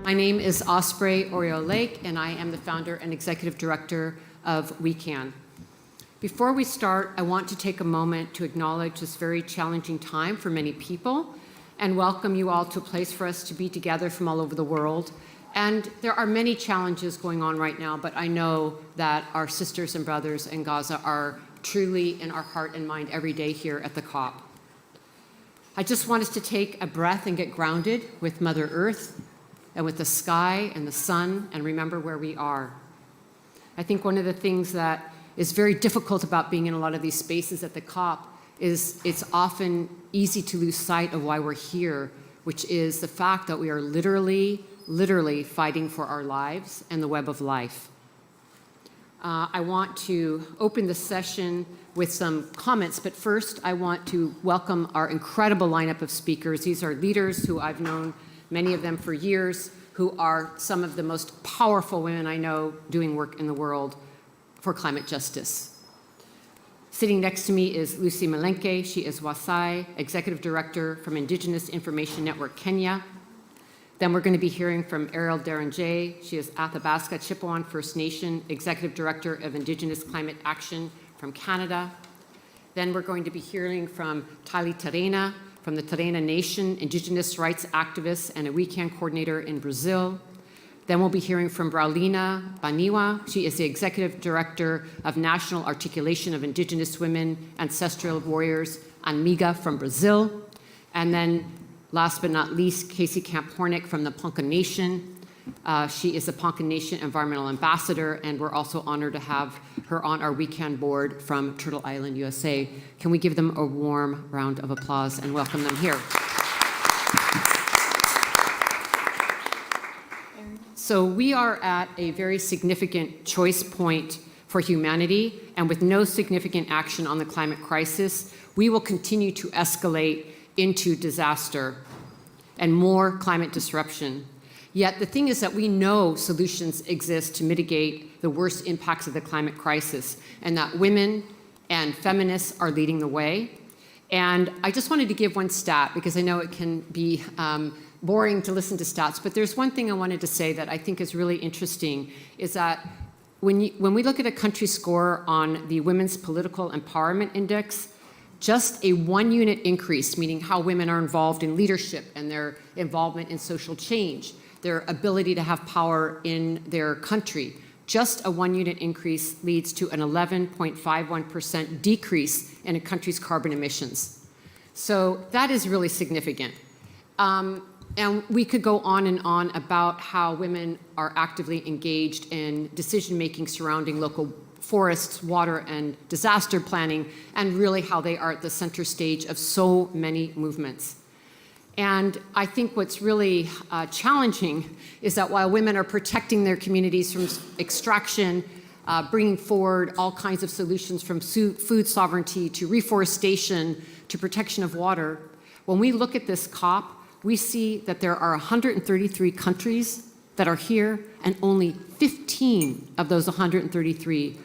My name is Osprey, Orielle, and I am the founder and executive director of We Can. Before we start, I want to take a moment to acknowledge this very challenging time for many people and welcome you all to a place for us to be together from all over the world. And there are many challenges going on right now, but I know that our sisters and brothers in Gaza are truly in our heart and mind every day here at the COP. I just want us to take a breath and get grounded with Mother Earth and with the sky and the sun and remember where we are. I think one of the things that is very difficult about being in a lot of these spaces at the COP is it's often easy to lose sight of why we're here, which is the fact that we are literally fighting for our lives and the web of life. I want to open the session with some comments, but first I want to welcome our incredible lineup of speakers. These are leaders who I've known, many of them for years, who are some of the most powerful women I know doing work in the world for climate justice. Sitting next to me is Lucy Malenke. She is Wasai, Executive Director from Indigenous Information Network Kenya. Then we're going to be hearing from Eriel Deranger. She is Athabasca Chipewyan First Nation, Executive Director of Indigenous Climate Action from Canada. Then we're going to be hearing from Taily Terena, from the Terena Nation, Indigenous rights activist and a We Can coordinator in Brazil. Then we'll be hearing from Braulina Baniwa. She is the Executive Director of National Articulation of Indigenous Women, Ancestral Warriors, ANMIGA from Brazil. And then last but not least, Casey Camp-Horinek from the Ponca Nation. She is the Ponca Nation Environmental Ambassador, and we're also honored to have her on our We Can board from Turtle Island, USA. Can we give them a warm round of applause and welcome them here? So we are at a very significant choice point for humanity, and with no significant action on the climate crisis, we will continue to escalate into disaster and more climate disruption. Yet the thing is that we know solutions exist to mitigate the worst impacts of the climate crisis, and that women and feminists are leading the way. And I just wanted to give one stat, because I know it can be boring to listen to stats, but there's one thing I wanted to say that I think is really interesting, is that when we look at a country score on the Women's Political Empowerment Index, just a 1-unit increase, meaning how women are involved in leadership and their involvement in social change, their ability to have power in their country, just a 1-unit increase leads to an 11.51% decrease in a country's carbon emissions. So that is really significant. And we could go on and on about how women are actively engaged in decision-making surrounding local forests, water, and disaster planning, and really how they are at the center stage of so many movements. And I think what's really challenging is that while women are protecting their communities from extraction, bringing forward all kinds of solutions from food sovereignty to reforestation to protection of water, when we look at this COP, we see that there are 133 countries that are here, and only 15 of those 133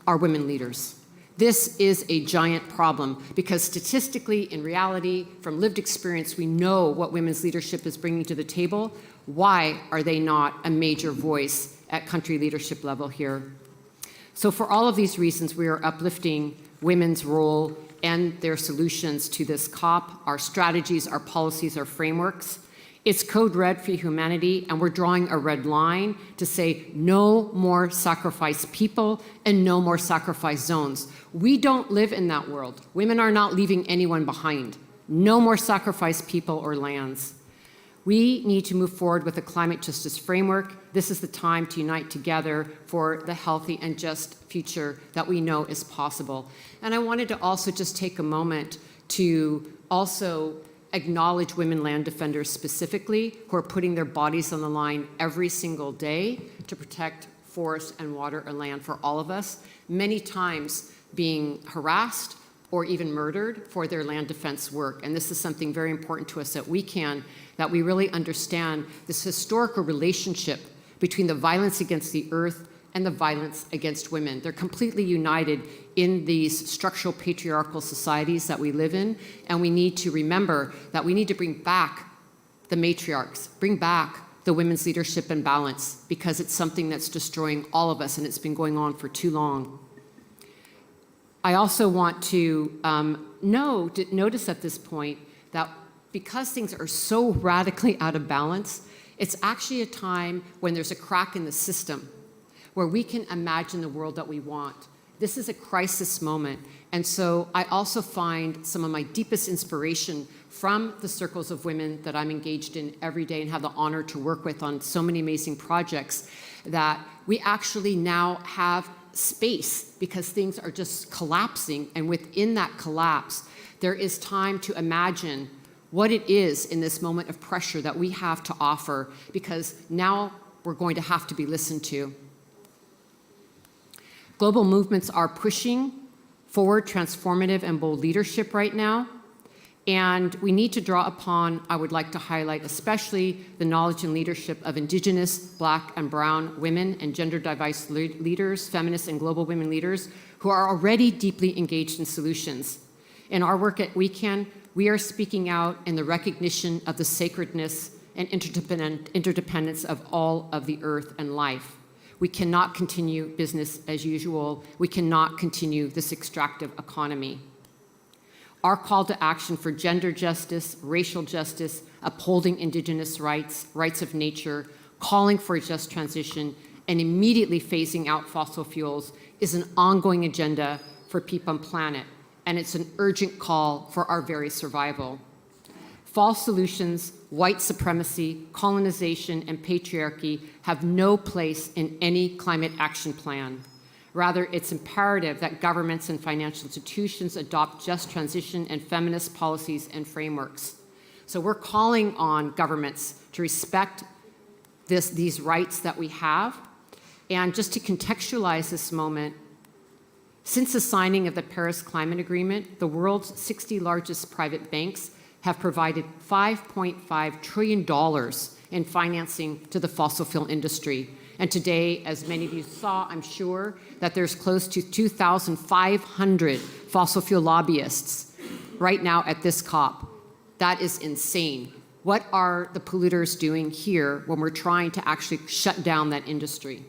are women leaders. This is a giant problem, because statistically, in reality, from lived experience, we know what women's leadership is bringing to the table. Why are they not a major voice at country leadership level here? So for all of these reasons, we are uplifting women's role and their solutions to this COP, our strategies, our policies, our frameworks. It's code red for humanity, and we're drawing a red line to say no more sacrifice people and no more sacrifice zones. We don't live in that world. Women are not leaving anyone behind. No more sacrifice people or lands. We need to move forward with a climate justice framework. This is the time to unite together for the healthy and just future that we know is possible. And I wanted to also just take a moment to also acknowledge women land defenders specifically, who are putting their bodies on the line every single day to protect forest and water and land for all of us, many times being harassed or even murdered for their land defense work. And this is something very important to us that we really understand this historical relationship between the violence against the earth and the violence against women. They're completely united in these structural patriarchal societies that we live in, and we need to remember that we need to bring back the matriarchs, bring back the women's leadership and balance, because it's something that's destroying all of us and it's been going on for too long. I also want to notice at this point that because things are so radically out of balance, it's actually a time when there's a crack in the system where we can imagine the world that we want. This is a crisis moment. And so I also find some of my deepest inspiration from the circles of women that I'm engaged in every day and have the honor to work with on so many amazing projects, that we actually now have space because things are just collapsing. And within that collapse, there is time to imagine what it is in this moment of pressure that we have to offer, because now we're going to have to be listened to. Global movements are pushing forward transformative and bold leadership right now. And we need to draw upon, I would like to highlight especially the knowledge and leadership of Indigenous, Black and Brown women and gender diverse leaders, feminist and global women leaders who are already deeply engaged in solutions. In our work at WeCan, we are speaking out in the recognition of the sacredness and interdependence of all of the earth and life. We cannot continue business as usual. We cannot continue this extractive economy. Our call to action for gender justice, racial justice, upholding Indigenous rights, rights of nature, calling for a just transition, and immediately phasing out fossil fuels is an ongoing agenda for people and planet, and it's an urgent call for our very survival. False solutions, white supremacy, colonization, and patriarchy have no place in any climate action plan. Rather, it's imperative that governments and financial institutions adopt just transition and feminist policies and frameworks. So we're calling on governments to respect these rights that we have. And just to contextualize this moment, since the signing of the Paris Climate Agreement, the world's 60 largest private banks have provided $5.5 trillion in financing to the fossil fuel industry. And today, as many of you saw, I'm sure, that there's close to 2,500 fossil fuel lobbyists right now at this COP. That is insane. What are the polluters doing here when we're trying to actually shut down that industry?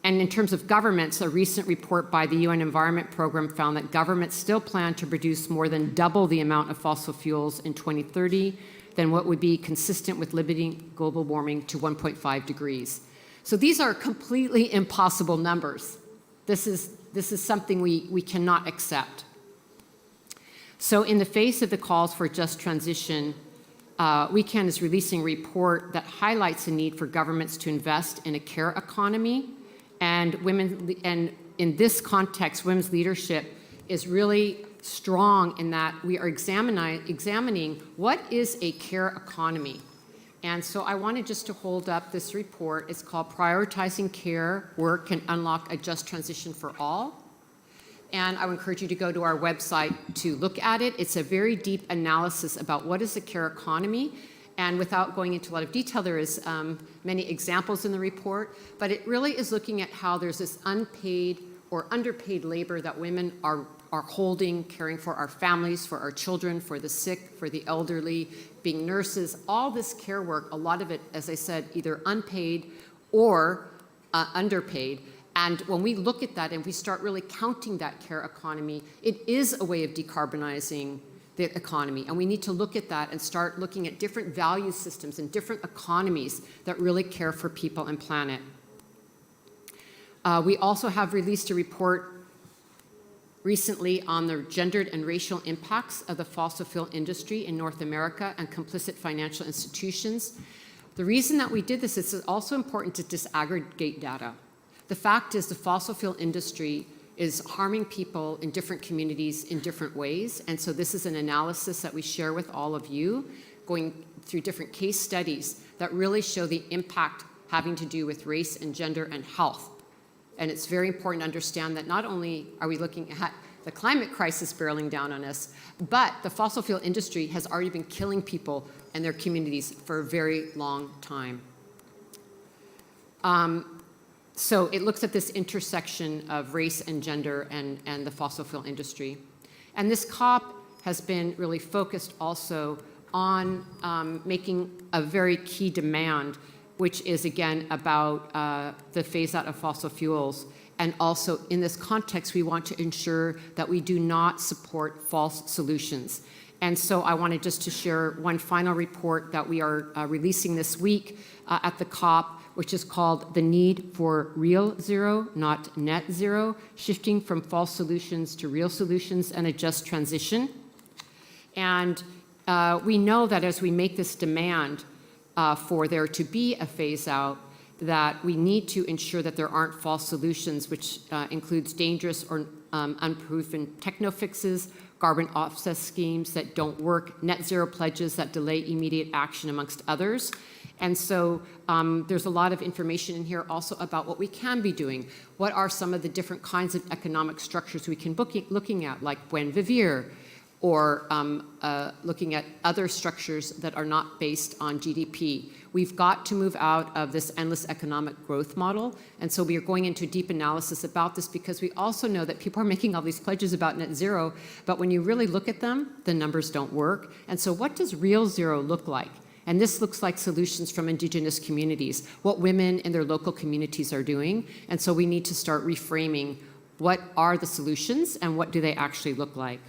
And in terms of governments, a recent report by the UN Environment Program found that governments still plan to produce more than double the amount of fossil fuels in 2030 than what would be consistent with limiting global warming to 1.5 degrees. So these are completely impossible numbers. This is something we cannot accept. So in the face of the calls for just transition, WeCan is releasing a report that highlights the need for governments to invest in a care economy. And in this context, women's leadership is really strong in that we are examining what is a care economy. And so I wanted just to hold up this report. It's called Prioritizing Care Work Can Unlock a Just Transition for All. And I would encourage you to go to our website to look at it. It's a very deep analysis about what is a care economy. And without going into a lot of detail, there is many examples in the report, but it really is looking at how there's this unpaid or underpaid labor that women are holding, caring for our families, for our children, for the sick, for the elderly, being nurses, all this care work, a lot of it, as I said, either unpaid or underpaid. And when we look at that and we start really counting that care economy, it is a way of decarbonizing the economy. And we need to look at that and start looking at different value systems and different economies that really care for people and planet. We also have released a report recently on the gendered and racial impacts of the fossil fuel industry in North America and complicit financial institutions. The reason that we did this is it's also important to disaggregate data. The fact is the fossil fuel industry is harming people in different communities in different ways. And so this is an analysis that we share with all of you, going through different case studies that really show the impact having to do with race and gender and health. And it's very important to understand that not only are we looking at the climate crisis barreling down on us, but the fossil fuel industry has already been killing people and their communities for a very long time. So it looks at this intersection of race and gender and the fossil fuel industry. And this COP has been really focused also on making a very key demand, which is, again, about the phase-out of fossil fuels. And also, in this context, we want to ensure that we do not support false solutions. And so I wanted just to share one final report that we are releasing this week at the COP, which is called The Need for Real Zero, Not Net Zero, Shifting from False Solutions to Real Solutions and a Just Transition. And we know that as we make this demand for there to be a phase-out, that we need to ensure that there aren't false solutions, which includes dangerous or unproven techno-fixes, carbon offset schemes that don't work, net zero pledges that delay immediate action, amongst others. And so there's a lot of information in here also about what we can be doing. What are some of the different kinds of economic structures we can be looking at, like buen vivir, or looking at other structures that are not based on GDP. We've got to move out of this endless economic growth model, and so we are going into deep analysis about this because we also know that people are making all these pledges about net zero, but when you really look at them, the numbers don't work. And so what does real zero look like? And this looks like solutions from Indigenous communities, what women in their local communities are doing, and so we need to start reframing what are the solutions and what do they actually look like.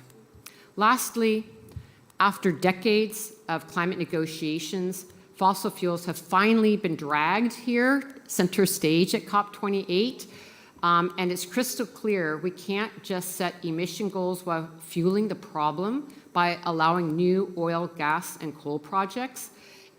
Lastly, after decades of climate negotiations, fossil fuels have finally been dragged here, center stage at COP28, and it's crystal clear we can't just set emission goals while fueling the problem by allowing new oil, gas, and coal projects.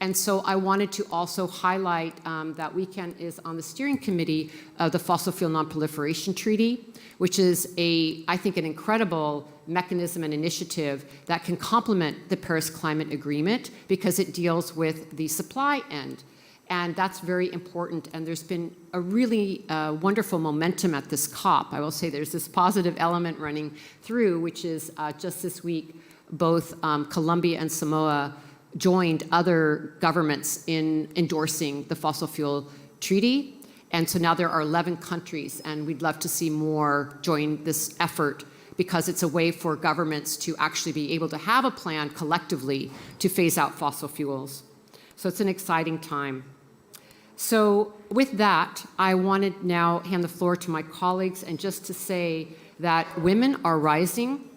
And so I wanted to also highlight that weekend is on the steering committee of the Fossil Fuel Non-Proliferation Treaty, which is I think, an incredible mechanism and initiative that can complement the Paris Climate Agreement because it deals with the supply end. And that's very important. And there's been a really wonderful momentum at this COP. I will say there's this positive element running through, which is just this week, both Colombia and Samoa joined other governments in endorsing the fossil fuel treaty. And so now there are 11 countries, and we'd love to see more join this effort because it's a way for governments to actually be able to have a plan collectively to phase out fossil fuels. So it's an exciting time. So with that, I wanted now hand the floor to my colleagues and just to say that women are rising.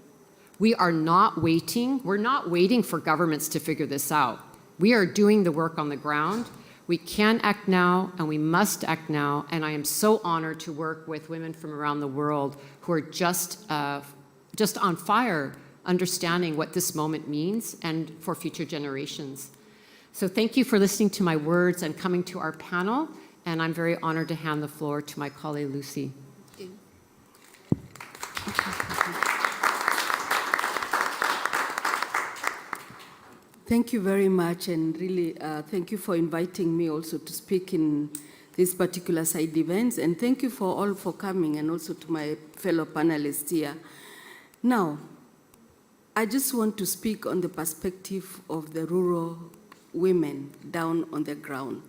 We are not waiting. We're not waiting for governments to figure this out. We are doing the work on the ground. We can act now, and we must act now, and I am so honored to work with women from around the world who are just on fire, understanding what this moment means and for future generations. So thank you for listening to my words and coming to our panel, and I'm very honored to hand the floor to my colleague, Lucy. Thank you very much, and really thank you for inviting me also to speak in these particular side events, and thank you for all for coming, and also to my fellow panelists here. Now, I just want to speak on the perspective of the rural women down on the ground.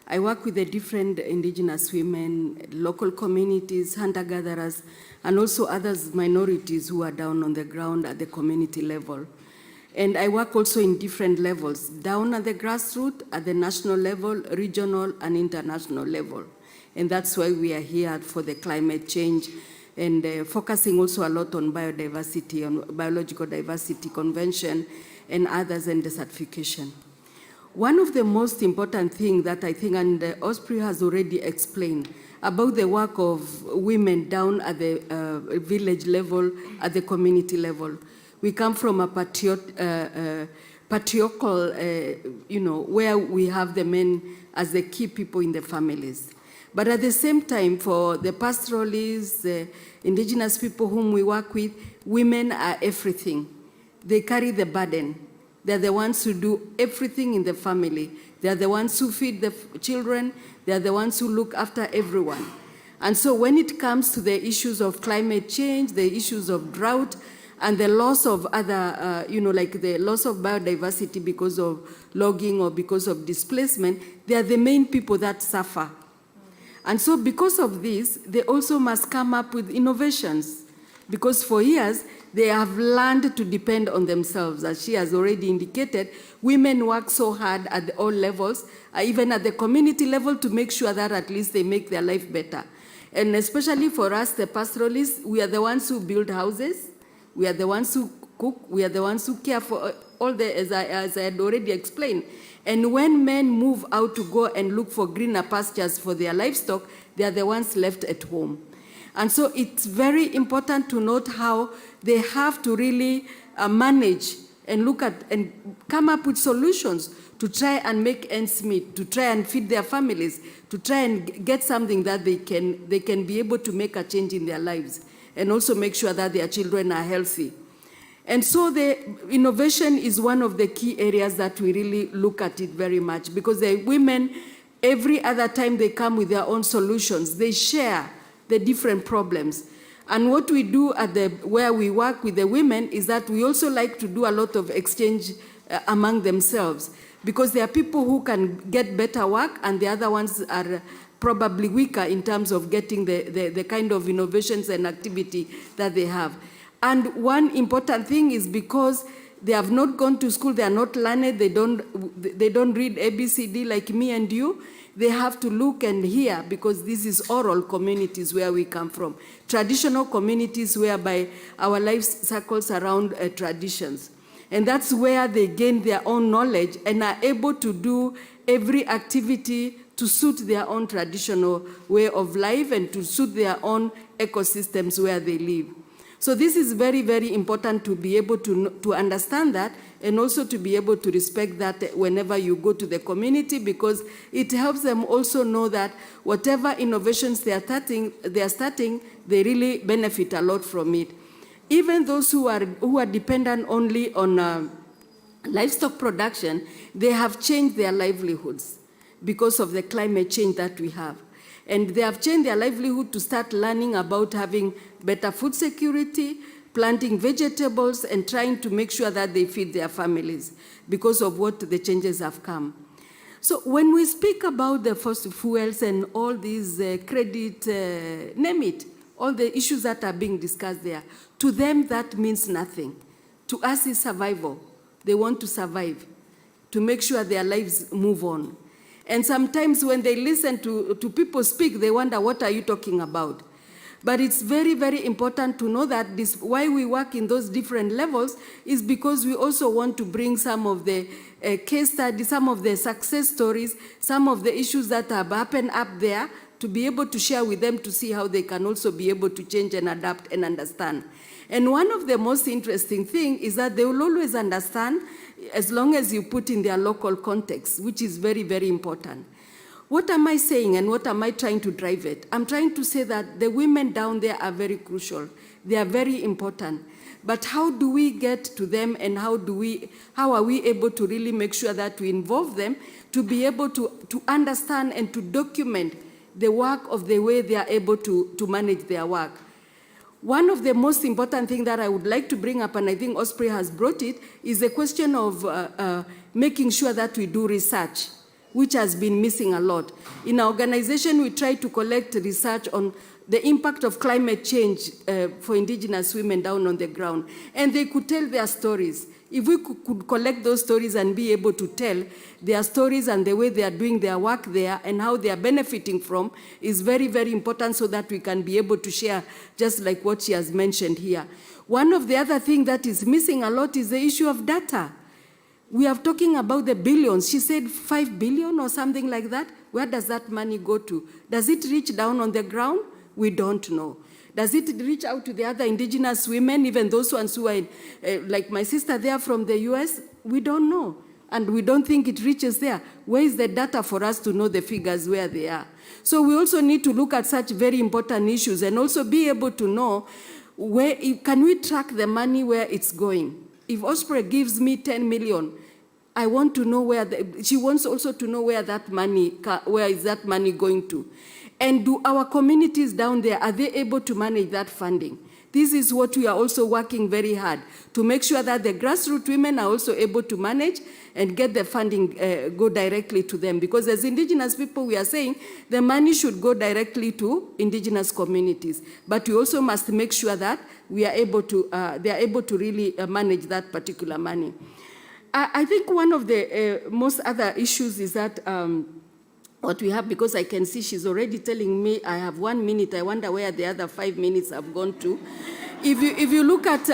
I work with the different Indigenous women, local communities, hunter-gatherers, and also others minorities who are down on the ground at the community level. And I work also in different levels, down at the grassroots, at the national level, regional, and international level. And that's why we are here for the climate change and focusing also a lot on biodiversity, on biological diversity convention, and others, and desertification. One of the most important things that I think, and Osprey has already explained, about the work of women down at the village level, at the community level. We come from a patriarchal, where we have the men as the key people in the families. But at the same time, for the pastoralists, the Indigenous people whom we work with, women are everything. They carry the burden. They're the ones who do everything in the family. They're the ones who feed the children. They're the ones who look after everyone. And so when it comes to the issues of climate change, the issues of drought, and the loss of other, like the loss of biodiversity because of logging or because of displacement, they are the main people that suffer. And so because of this, they also must come up with innovations. Because for years, They have learned to depend on themselves. As she has already indicated, women work so hard at all levels, even at the community level, to make sure that at least they make their life better. And especially for us, the pastoralists, we are the ones who build houses, we are the ones who cook, we are the ones who care for all the, as I had already explained. And when men move out to go and look for greener pastures for their livestock, they are the ones left at home. And so it's very important to note how they have to really manage and look at and come up with solutions to try and make ends meet, to try and feed their families, to try and get something that they can be able to make a change in their lives, and also make sure that their children are healthy. And so the innovation is one of the key areas that we really look at it very much, because the women, every other time they come with their own solutions, they share the different problems. And what we do at where we work with the women is that we also like to do a lot of exchange among themselves, because there are people who can get better work and the other ones are probably weaker in terms of getting the kind of innovations and activity that they have. And one important thing is because they have not gone to school, they are not learned, they don't read ABCD like me and you, they have to look and hear, because this is oral communities where we come from. Traditional communities whereby our life circles around traditions. And that's where they gain their own knowledge and are able to do every activity to suit their own traditional way of life and to suit their own ecosystems where they live. So this is very, very important to be able to understand that, and also to be able to respect that whenever you go to the community, because it helps them also know that whatever innovations they are starting, they really benefit a lot from it. Even those who are dependent only on livestock production, they have changed their livelihoods because of the climate change that we have. And they have changed their livelihood to start learning about having better food security, planting vegetables, and trying to make sure that they feed their families because of what the changes have come. So when we speak about the fossil fuels and all these credit, name it, all the issues that are being discussed there, to them that means nothing. To us is survival. They want to survive, to make sure their lives move on. And sometimes when they listen to people speak, they wonder, what are you talking about? But it's very, very important to know that why we work in those different levels is because we also want to bring some of the case studies, some of the success stories, some of the issues that have happened up there, to be able to share with them to see how they can also be able to change and adapt and understand. And one of the most interesting things is that they will always understand as long as you put in their local context, which is very, very important. What am I saying and what am I trying to drive at? I'm trying to say that the women down there are very crucial. They are very important. But how do we get to them, and how are we able to really make sure that we involve them to be able to understand and to document the work of the way they are able to manage their work? One of the most important things that I would like to bring up, and I think Osprey has brought it, is the question of making sure that we do research, which has been missing a lot. In our organization, we try to collect research on the impact of climate change for Indigenous women down on the ground. And they could tell their stories. If we could collect those stories and be able to tell their stories and the way they are doing their work there and how they are benefiting from is very, very important, so that we can be able to share, just like what she has mentioned here. One of the other things that is missing a lot is the issue of data. We are talking about the billions. She said 5 billion or something like that. Where does that money go to? Does it reach down on the ground? We don't know. Does it reach out to the other Indigenous women, even those ones who are, like my sister there from the US? We don't know. And we don't think it reaches there. Where is the data for us to know the figures where they are? So we also need to look at such very important issues and also be able to know can we track the money where it's going? If Osprey gives me 10 million, I want to know she wants also to know where is that money going to? And do our communities down there, are they able to manage that funding? this is what we are also working very hard to make sure that the grassroots women are also able to manage and get the funding go directly to them. Because as Indigenous people, we are saying the money should go directly to Indigenous communities. But we also must make sure that we are able to, they are able to really manage that particular money. I think one of the most other issues is that what we have, because I can see she's already telling me I have 1 minute. I wonder where the other 5 minutes have gone to. If you look at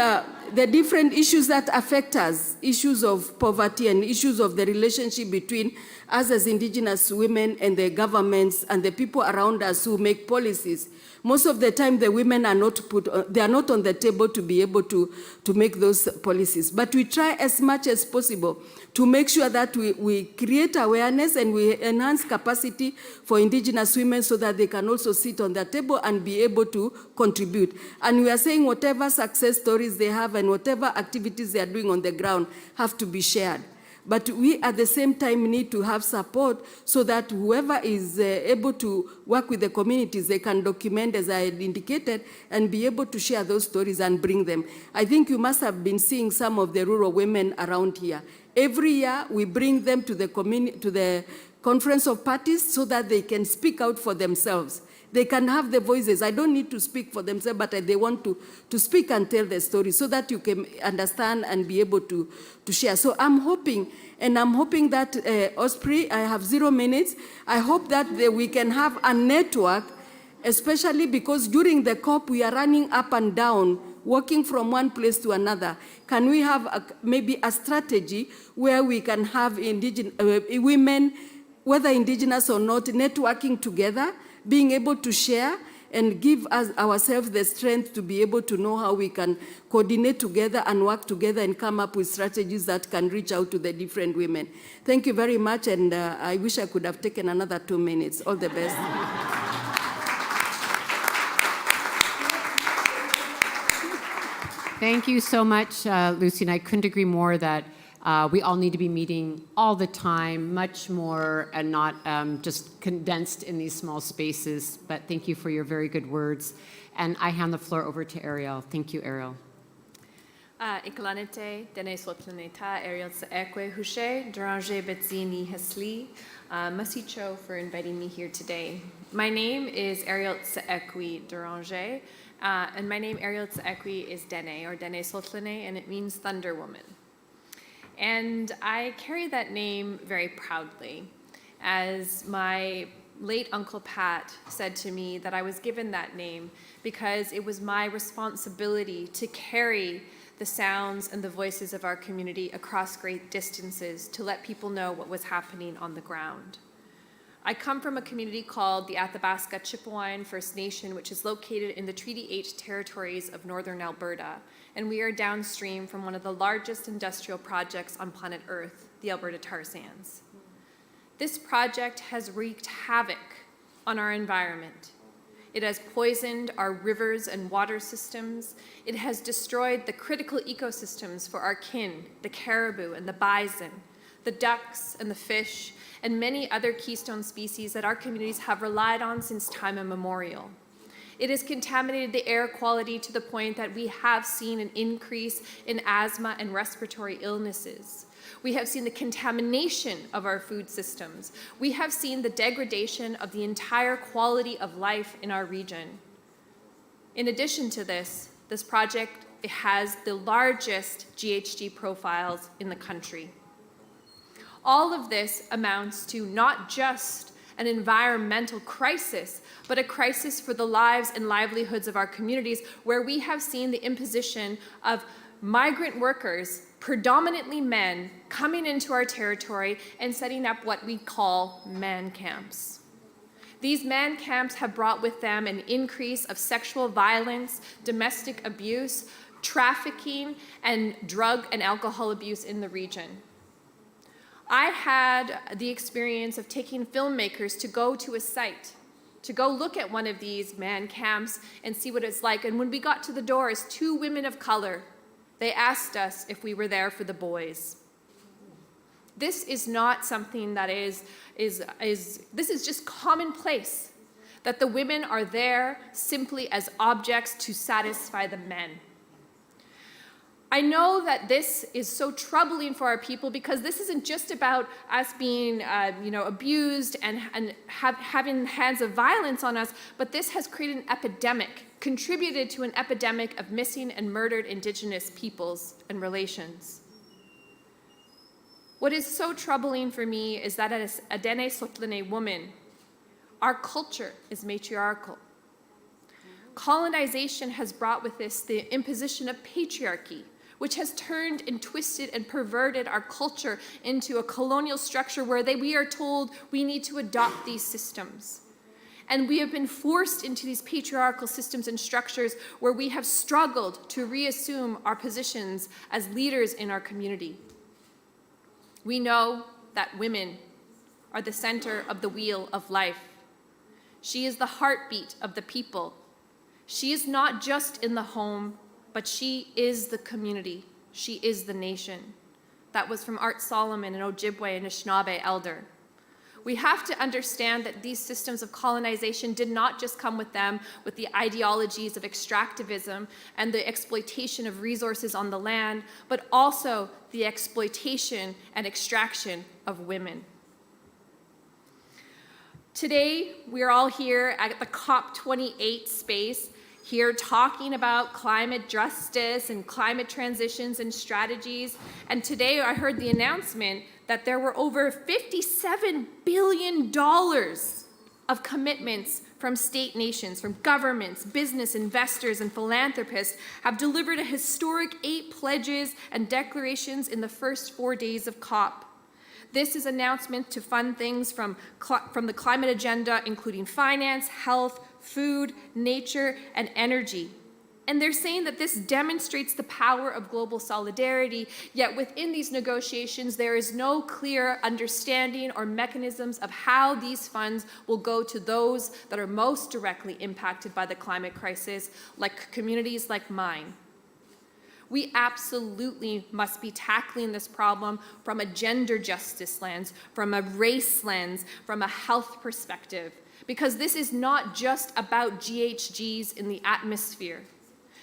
the different issues that affect us, issues of poverty and issues of the relationship between us as Indigenous women and the governments and the people around us who make policies, most of the time the women are not they are not on the table to be able to make those policies. But we try as much as possible to make sure that we create awareness and we enhance capacity for Indigenous women so that they can also sit on the table and be able to contribute. And we are saying whatever success stories they have and whatever activities they are doing on the ground have to be shared. But we at the same time need to have support so that whoever is able to work with the communities, they can document, as I had indicated, and be able to share those stories and bring them. I think you must have been seeing some of the rural women around here. Every year we bring them to the conference of parties so that they can speak out for themselves. They can have the voices. I don't need to speak for themselves, but they want to speak and tell the story so that you can understand and be able to share. So I'm hoping that Osprey, I have 0 minutes. I hope that we can have a network, especially because during the COP we are running up and down, walking from one place to another. Can we have maybe a strategy where we can have women, whether Indigenous or not, networking together, being able to share and give us ourselves the strength to be able to know how we can coordinate together and work together and come up with strategies that can reach out to the different women. Thank you very much, and I wish I could have taken another 2 minutes. All the best. Thank you so much, Lucy, and I couldn't agree more that we all need to be meeting all the time, much more, and not just condensed in these small spaces. But thank you for your very good words. And I hand the floor over to Eriel. Thank you, Eriel. Ikalanete, dene sotlaneta, Eriel Seekwe Hushe, Deranger Betzini Hesli, Masicho for inviting me here today. My name is Eriel Seekwe Deranger, and my name Eriel Seekwe is Dene, or Dene Sotlane, and it means Thunder Woman. And I carry that name very proudly, as my late Uncle Pat said to me that I was given that name because it was my responsibility to carry the sounds and the voices of our community across great distances to let people know what was happening on the ground. I come from a community called the Athabasca Chipewyan First Nation, which is located in the Treaty 8 territories of northern Alberta, and we are downstream from one of the largest industrial projects on planet Earth, the Alberta tar sands. This project has wreaked havoc on our environment. It has poisoned our rivers and water systems. It has destroyed the critical ecosystems for our kin, the caribou and the bison, the ducks and the fish, and many other keystone species that our communities have relied on since time immemorial. It has contaminated the air quality to the point that we have seen an increase in asthma and respiratory illnesses. We have seen the contamination of our food systems. We have seen the degradation of the entire quality of life in our region. In addition to this project has the largest GHG profiles in the country. All of this amounts to not just an environmental crisis, but a crisis for the lives and livelihoods of our communities, where we have seen the imposition of migrant workers, predominantly men, coming into our territory and setting up what we call man camps. These man camps have brought with them an increase of sexual violence, domestic abuse, trafficking, and drug and alcohol abuse in the region. I had the experience of taking filmmakers to go to a site, to go look at one of these man camps and see what it's like. And when we got to the door as 2 women of color, they asked us if we were there for the boys. This is not something that this is just commonplace. that the women are there simply as objects to satisfy the men. I know that this is so troubling for our people because this isn't just about us being abused and having hands of violence on us, but this has created an epidemic, contributed to an epidemic of missing and murdered Indigenous peoples and relations. What is so troubling for me is that as a Dene Sotlene woman, our culture is matriarchal. Colonization has brought with this the imposition of patriarchy, which has turned and twisted and perverted our culture into a colonial structure where we are told we need to adopt these systems. And we have been forced into these patriarchal systems and structures where we have struggled to reassume our positions as leaders in our community. We know that women are the center of the wheel of life. She is the heartbeat of the people. She is not just in the home, but she is the community. She is the nation. That was from Art Solomon, an Ojibwe and Anishinaabe elder. We have to understand that these systems of colonization did not just come with them with the ideologies of extractivism and the exploitation of resources on the land, but also the exploitation and extraction of women. Today, we are all here at the COP28 space, here talking about climate justice and climate transitions and strategies. And today I heard the announcement that there were over $57 billion of commitments from state nations, from governments, business, investors, and philanthropists have delivered a historic 8 pledges and declarations in the first 4 days of COP. This is an announcement to fund things from the climate agenda, including finance, health, food, nature, and energy. And they're saying that this demonstrates the power of global solidarity, yet within these negotiations, there is no clear understanding or mechanisms of how these funds will go to those that are most directly impacted by the climate crisis, like communities like mine. We absolutely must be tackling this problem from a gender justice lens, from a race lens, from a health perspective, because this is not just about GHGs in the atmosphere.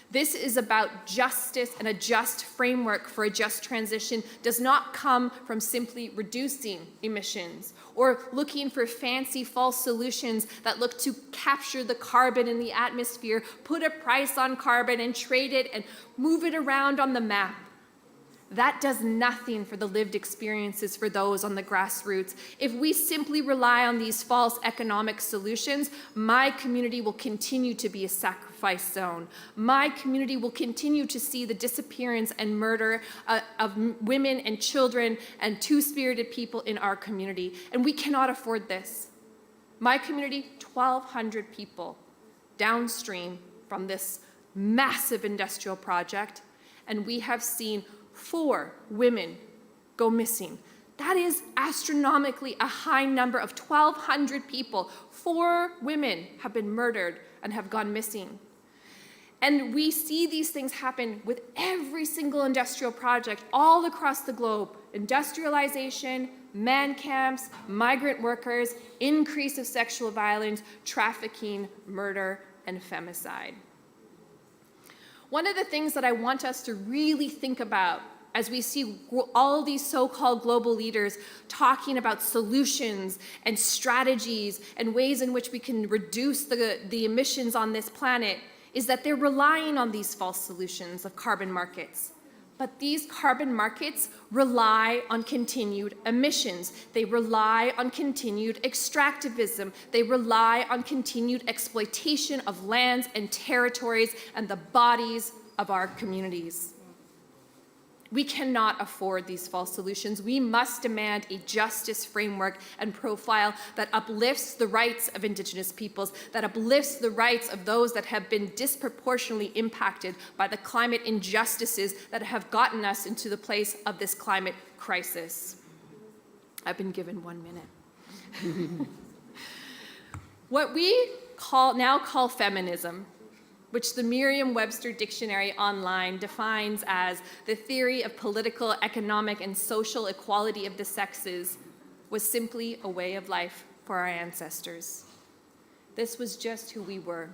This is about justice, and a just framework for a just transition does not come from simply reducing emissions or looking for fancy false solutions that look to capture the carbon in the atmosphere, put a price on carbon and trade it and move it around on the map. That does nothing for the lived experiences for those on the grassroots. If we simply rely on these false economic solutions, my community will continue to be a sacrifice zone. My community will continue to see the disappearance and murder of women and children and two-spirited people in our community, and we cannot afford this. My community, 1,200 people downstream from this massive industrial project, and we have seen 4 women go missing. That is astronomically a high number of 1,200 people. 4 women have been murdered and have gone missing. And we see these things happen with every single industrial project all across the globe. Industrialization, man camps, migrant workers, increase of sexual violence, trafficking, murder, and femicide. One of the things that I want us to really think about as we see all these so-called global leaders talking about solutions and strategies and ways in which we can reduce the emissions on this planet is that they're relying on these false solutions of carbon markets. But these carbon markets rely on continued emissions. They rely on continued extractivism. They rely on continued exploitation of lands and territories and the bodies of our communities. We cannot afford these false solutions. We must demand a justice framework and profile that uplifts the rights of Indigenous peoples, that uplifts the rights of those that have been disproportionately impacted by the climate injustices that have gotten us into the place of this climate crisis. I've been given 1 minute. What we now call feminism, which the Merriam-Webster Dictionary online defines as the theory of political, economic, and social equality of the sexes, was simply a way of life for our ancestors. This was just who we were.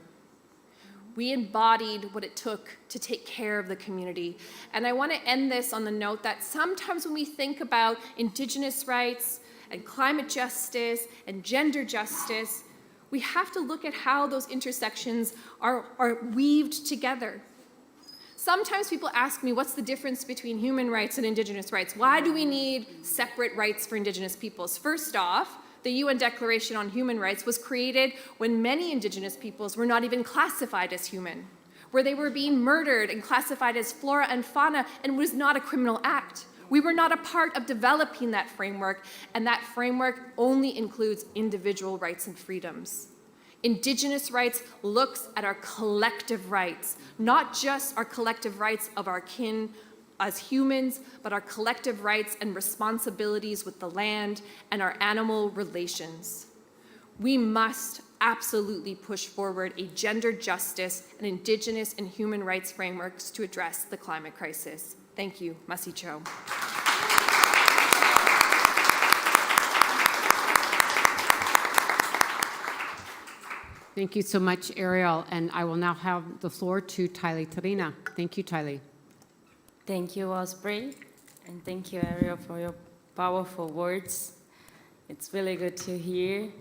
We embodied what it took to take care of the community. And I want to end this on the note that sometimes when we think about Indigenous rights and climate justice and gender justice, we have to look at how those intersections are weaved together. Sometimes people ask me, what's the difference between human rights and Indigenous rights? Why do we need separate rights for Indigenous peoples? First off, the UN Declaration on Human Rights was created when many Indigenous peoples were not even classified as human, where they were being murdered and classified as flora and fauna, and was not a criminal act. We were not a part of developing that framework, and that framework only includes individual rights and freedoms. Indigenous rights looks at our collective rights, not just our collective rights of our kin as humans, but our collective rights and responsibilities with the land and our animal relations. We must absolutely push forward a gender justice and Indigenous and human rights frameworks to address the climate crisis. Thank you, Masicho. Thank you so much, Eriel. And I will now have the floor to Taily Terena. Thank you, Taily. Thank you, Osprey, and thank you, Eriel, for your powerful words. It's really good to hear.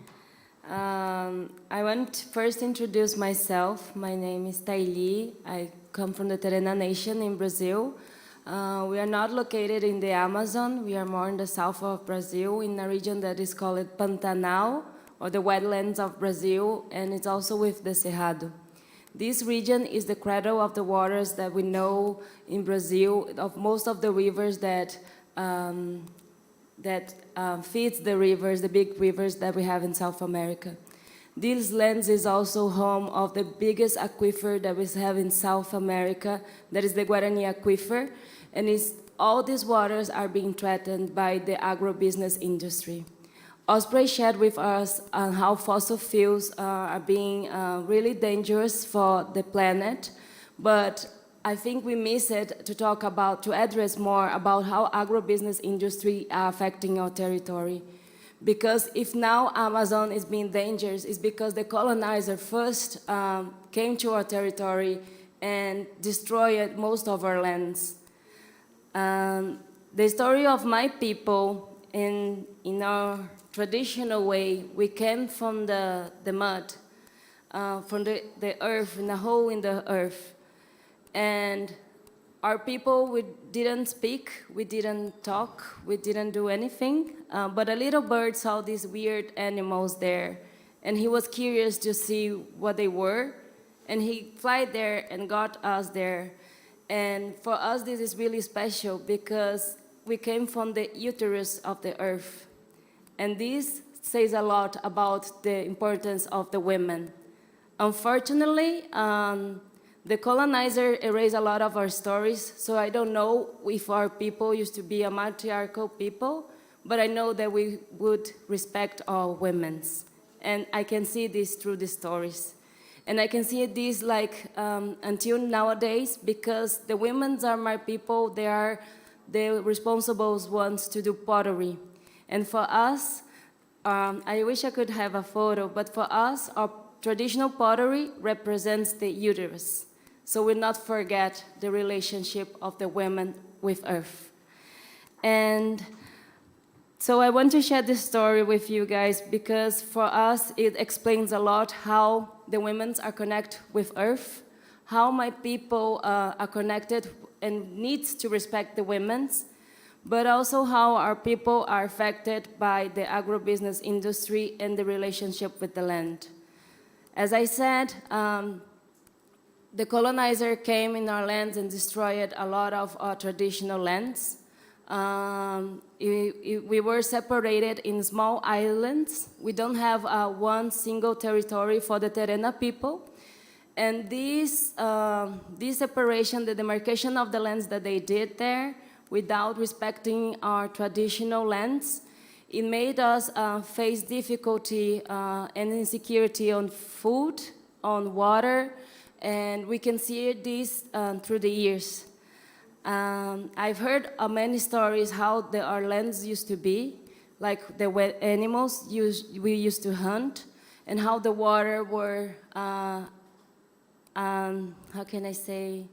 I want to first introduce myself. My name is Taily. I come from the Terena nation in Brazil. We are not located in the Amazon. We are more in the south of Brazil, in a region that is called Pantanal, or the wetlands of Brazil, and it's also with the Cerrado. This region is the cradle of the waters that we know in Brazil, of most of the rivers that feeds the rivers, the big rivers that we have in South America. These lands is also home of the biggest aquifer that we have in South America, that is the Guarani aquifer, and all these waters are being threatened by the agribusiness industry. Osprey shared with us on how fossil fuels are being really dangerous for the planet, but I think we miss it to address more about how agribusiness industry are affecting our territory. Because if now Amazon is being dangerous, it's because the colonizer first came to our territory and destroyed most of our lands. The story of my people in our traditional way, we came from the mud, from the earth, in a hole in the earth. And our people, we didn't speak, we didn't talk, we didn't do anything, but a little bird saw these weird animals there, and he was curious to see what they were, and he flew there and got us there. And for us, this is really special because we came from the uterus of the earth. And this says a lot about the importance of the women. Unfortunately, the colonizer erased a lot of our stories, so I don't know if our people used to be a matriarchal people, but I know that we would respect all women. And I can see this through the stories. And I can see this like until nowadays, because the women are my people, they are the responsible ones to do pottery. And for us, I wish I could have a photo, but for us, our traditional pottery represents the uterus. So we'll not forget the relationship of the women with earth. And so I want to share this story with you guys because for us, it explains a lot how the women are connected with earth, how my people are connected and needs to respect the women's, but also how our people are affected by the agribusiness industry and the relationship with the land. As I said, the colonizer came in our lands and destroyed a lot of our traditional lands. We were separated in small islands. We don't have one single territory for the Terena people. And this separation, the demarcation of the lands that they did there, without respecting our traditional lands, it made us face difficulty and insecurity on food, on water, and we can see this through the years. I've heard many stories how our lands used to be, like the animals we used to hunt, and how the water were, how can I say,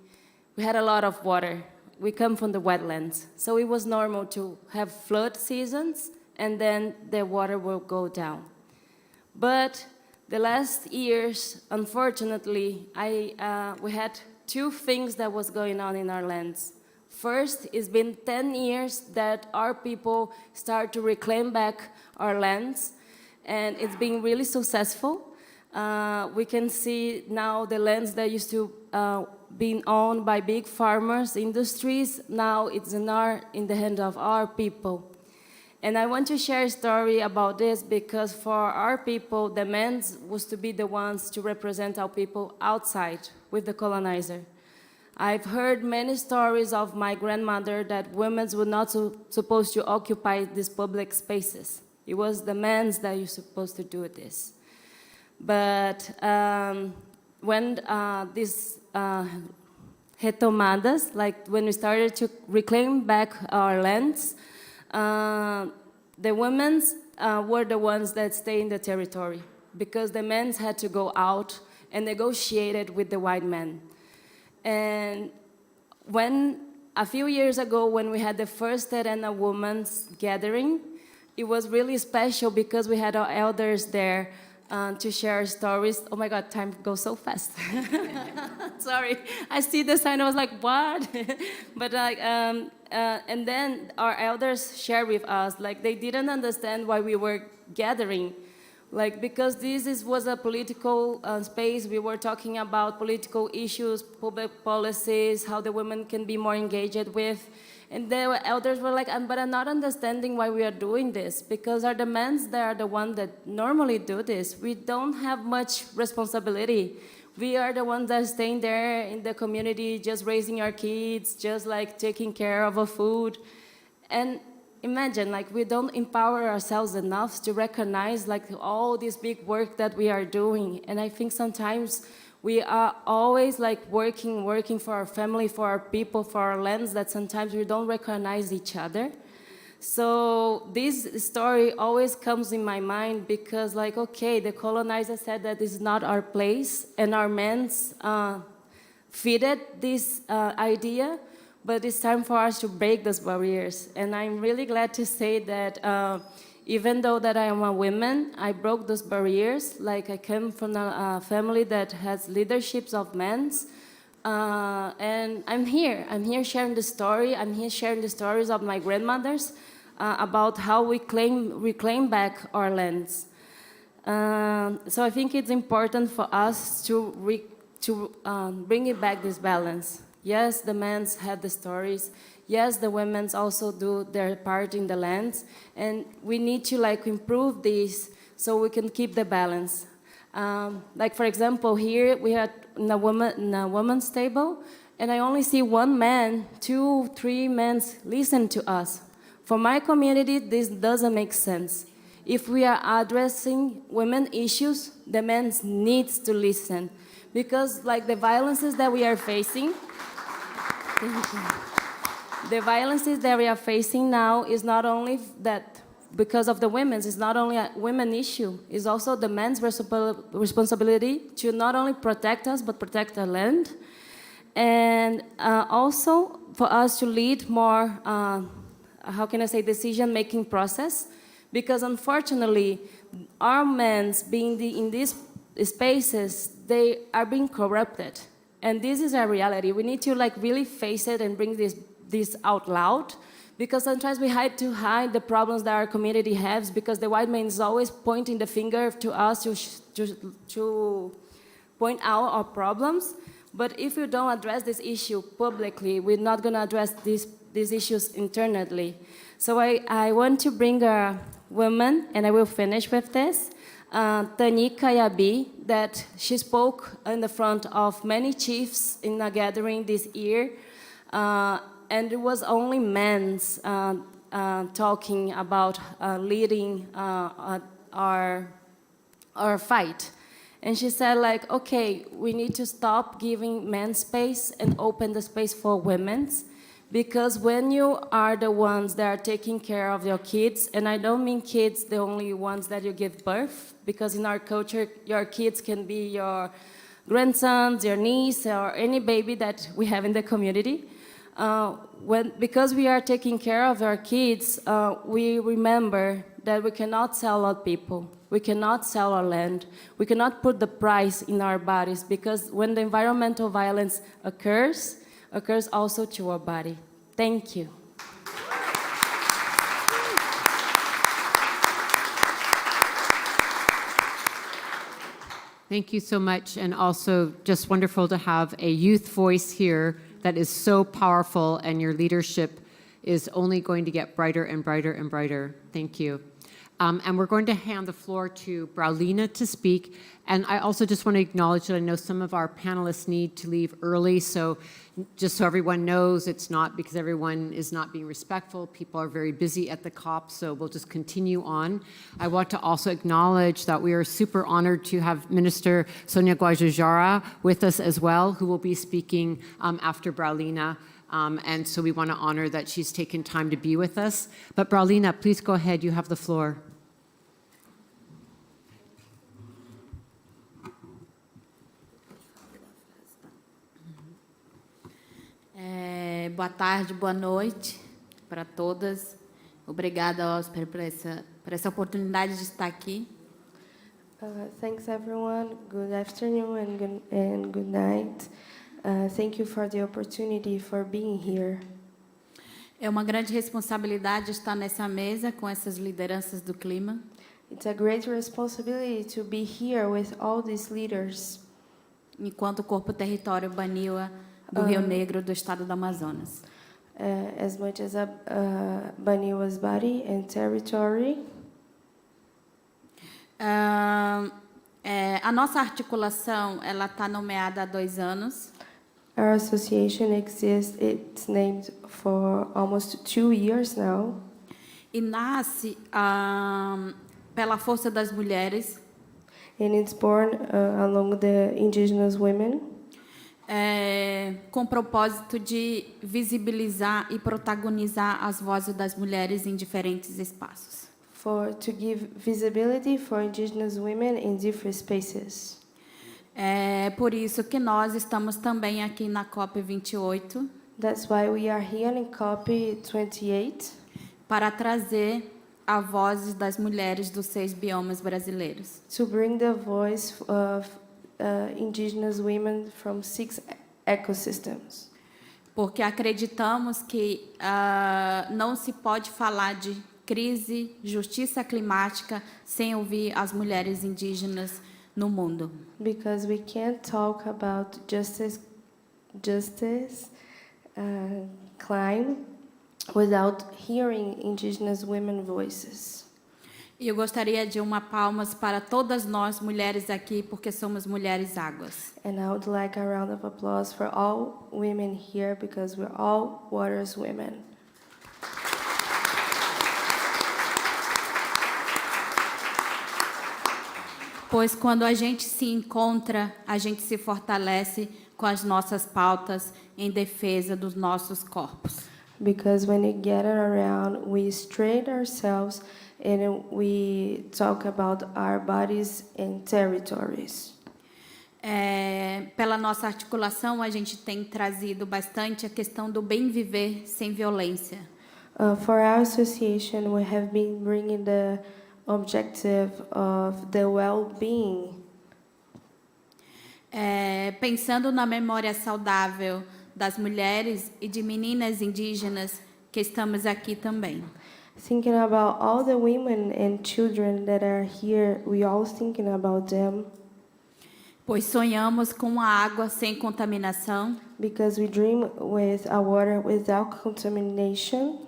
we had a lot of water. We come from the wetlands, so it was normal to have flood seasons, and then the water will go down. But the last years, unfortunately, we had two things that was going on in our lands. First, it's been 10 years that our people start to reclaim back our lands, and it's been really successful. We can see now the lands that used to be owned by big farmers, industries, now it's in the hand of our people. And I want to share a story about this because for our people, the men was to be the ones to represent our people outside with the colonizer. I've heard many stories of my grandmother that women were not supposed to occupy these public spaces. It was the men that were supposed to do this. But when these retomadas, like when we started to reclaim back our lands, the women were the ones that stayed in the territory because the men had to go out and negotiated with the white men. And when a few years ago, when we had the first Terena women's gathering, it was really special because we had our elders there to share stories. Oh my God, time goes so fast. Sorry, I see the sign, I was like, what? But like, and then our elders shared with us, like they didn't understand why we were gathering. Like, because this was a political space, we were talking about political issues, public policies, how the women can be more engaged with. And the elders were like, but I'm not understanding why we are doing this, because our demands, they are the ones that normally do this. We don't have much responsibility. We are the ones that are staying there in the community, just raising our kids, just like taking care of our food. And imagine, like, we don't empower ourselves enough to recognize, like, all this big work that we are doing. And I think sometimes we are always, like, working for our family, for our people, for our lands, that sometimes we don't recognize each other. So this story always comes in my mind because, like, okay, the colonizer said that this is not our place, and our men fitted this idea. But it's time for us to break those barriers. And I'm really glad to say that even though that I am a woman, I broke those barriers. Like, I came from a family that has leaderships of men. And I'm here sharing the story. I'm here sharing the stories of my grandmothers about how we reclaim back our lands. So I think it's important for us to bring it back, this balance. Yes, the men have the stories. Yes, the women also do their part in the lands. And we need to, like, improve this so we can keep the balance. Like, for example, here we had in a woman's table, and I only see one man, 2, 3 men listen to us. For my community, this doesn't make sense. If we are addressing women issues, the men needs to listen. Because, like, the violences that we are facing, the violences that we are facing now is not only that because of the women, it's not only a women issue, it's also the men's responsibility to not only protect us, but protect our land. And also for us to lead more, how can I say, decision-making process. Because unfortunately, our men being in these spaces, they are being corrupted. And this is a reality. We need to, like, really face it and bring this out loud, because sometimes we hide the problems that our community has, because the white man is always pointing the finger to us to point out our problems. But if we don't address this issue publicly, we're not going to address these issues internally. So I want to bring a woman, and I will finish with this. Taily, that she spoke in the front of many chiefs in a gathering this year, and it was only men talking about leading our fight. And she said, like, okay, we need to stop giving men space and open the space for women, Because when you are the ones that are taking care of your kids, and I don't mean kids, the only ones that you give birth, because in our culture, your kids can be your grandsons, your niece, or any baby that we have in the community. Because we are taking care of our kids, we remember that we cannot sell our people, we cannot sell our land, we cannot put the price in our bodies, because when the environmental violence occurs also to our body. Thank you. Thank you so much, and also just wonderful to have a youth voice here that is so powerful, and your leadership is only going to get brighter and brighter and brighter. Thank you. And we're going to hand the floor to Braulina to speak. And I also just want to acknowledge that I know some of our panelists need to leave early, so just so everyone knows, it's not because everyone is not being respectful. People are very busy at the COP, so we'll just continue on. I want to also acknowledge that we are super honored to have Minister Sonia Guajajara with us as well, who will be speaking after Braulina. And so we want to honor that she's taken time to be with us. But Braulina, please go ahead. You have the floor. Boa tarde, boa noite para todas. Obrigada, Osprey, por essa oportunidade de estar aqui. Thanks, everyone. Good afternoon and good night. Thank you for the opportunity for being here. É uma grande responsabilidade estar nessa mesa com essas lideranças do clima. It's a great responsibility to be here with all these leaders. Enquanto o Corpo Território Baniwa do Rio Negro do estado do Amazonas. As much as Baniwa's body and territory. A nossa articulação ela está nomeada há 2 anos. Our association exists. It's named for almost 2 years now. E nasce pela força das mulheres. And it's born along the indigenous women. Com o propósito de visibilizar e protagonizar as vozes das mulheres em diferentes espaços. To give visibility for indigenous women in different spaces. É por isso que nós estamos também aqui na COP 28. That's why we are here in COP 28. Para trazer a vozes das mulheres dos 6 biomas brasileiros. To bring the voice of indigenous women from 6 ecosystems. Porque acreditamos que não se pode falar de crise, justiça climática sem ouvir as mulheres indígenas no mundo. Because we can't talk about justice, climate, without hearing indigenous women voices. E eu gostaria de uma palmas para todas nós mulheres aqui, porque somos mulheres águas. And I would like a round of applause for all women here, because we're all waters women. Pois quando a gente se encontra, a gente se fortalece com as nossas pautas em defesa dos nossos corpos. Because when we gather around, we straighten ourselves and we talk about our bodies and territories. Pela nossa articulação, a gente tem trazido bastante a questão do bem viver sem violência. For our association, we have been bringing the objective of the well-being. Pensando na memória saudável das mulheres e de meninas indígenas que estamos aqui também. Thinking about all the women and children that are here, we all thinking about them. Pois sonhamos com a água sem contaminação. Because we dream with a water without contamination.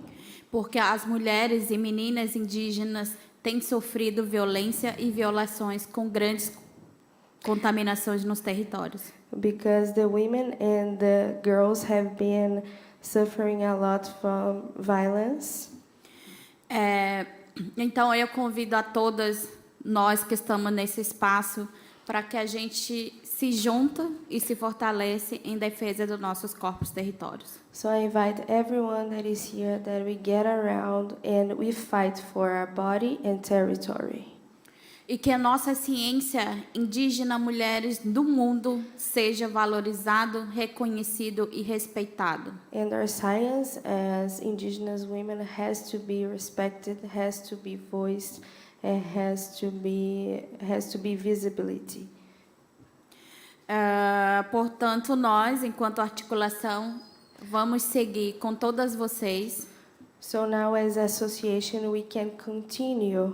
Porque as mulheres e meninas indígenas têm sofrido violência e violações com grandes contaminações nos territórios. Because the women and the girls have been suffering a lot from violence. Então eu convido a todas nós que estamos nesse espaço para que a gente se junta e se fortalece em defesa dos nossos corpos territórios. So I invite everyone that is here that we get around and we fight for our body and territory. E que a nossa ciência indígena mulheres do mundo seja valorizado, reconhecido e respeitado. And our science as indigenous women has to be respected, has to be voiced, and has to be visibility. Portanto, nós, enquanto articulação, vamos seguir com todas vocês So now as association we can continue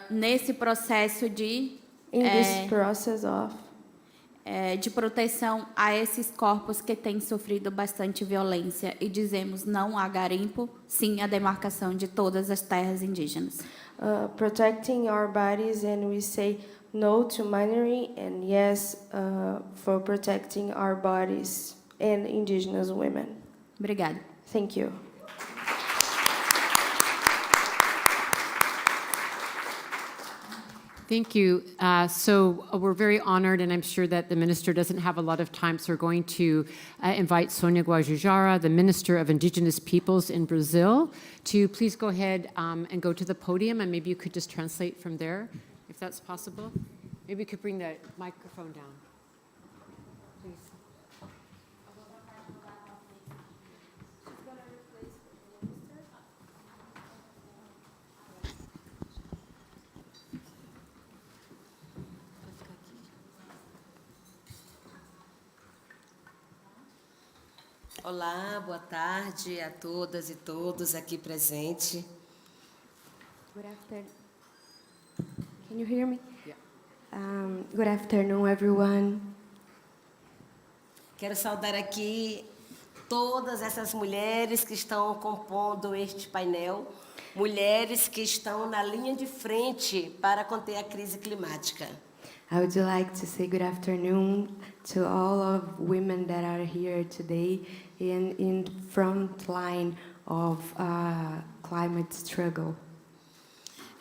nesse processo de in this process de proteção a esses corpos que têm sofrido bastante violência e dizemos não a garimpo, sim à demarcação de todas as terras indígenas. protecting our bodies, and we say no to minery and yes for protecting our bodies and indigenous women. Obrigada. Thank you. Thank you. So we're very honored, and I'm sure that the minister doesn't have a lot of time, so we're going to invite Sonia Guajajara, the Minister of Indigenous Peoples in Brazil, to please go ahead and go to the podium, and maybe you could just translate from there, if that's possible. Maybe you could bring the microphone down. Please. Olá, boa tarde a todas e todos aqui presentes. Good afternoon. Can you hear me? Yeah. Good afternoon, everyone. Quero saudar aqui todas essas mulheres que estão compondo este painel, mulheres que estão na linha de frente para conter a crise climática. I would like to say good afternoon to all of women that are here today in front line of climate struggle.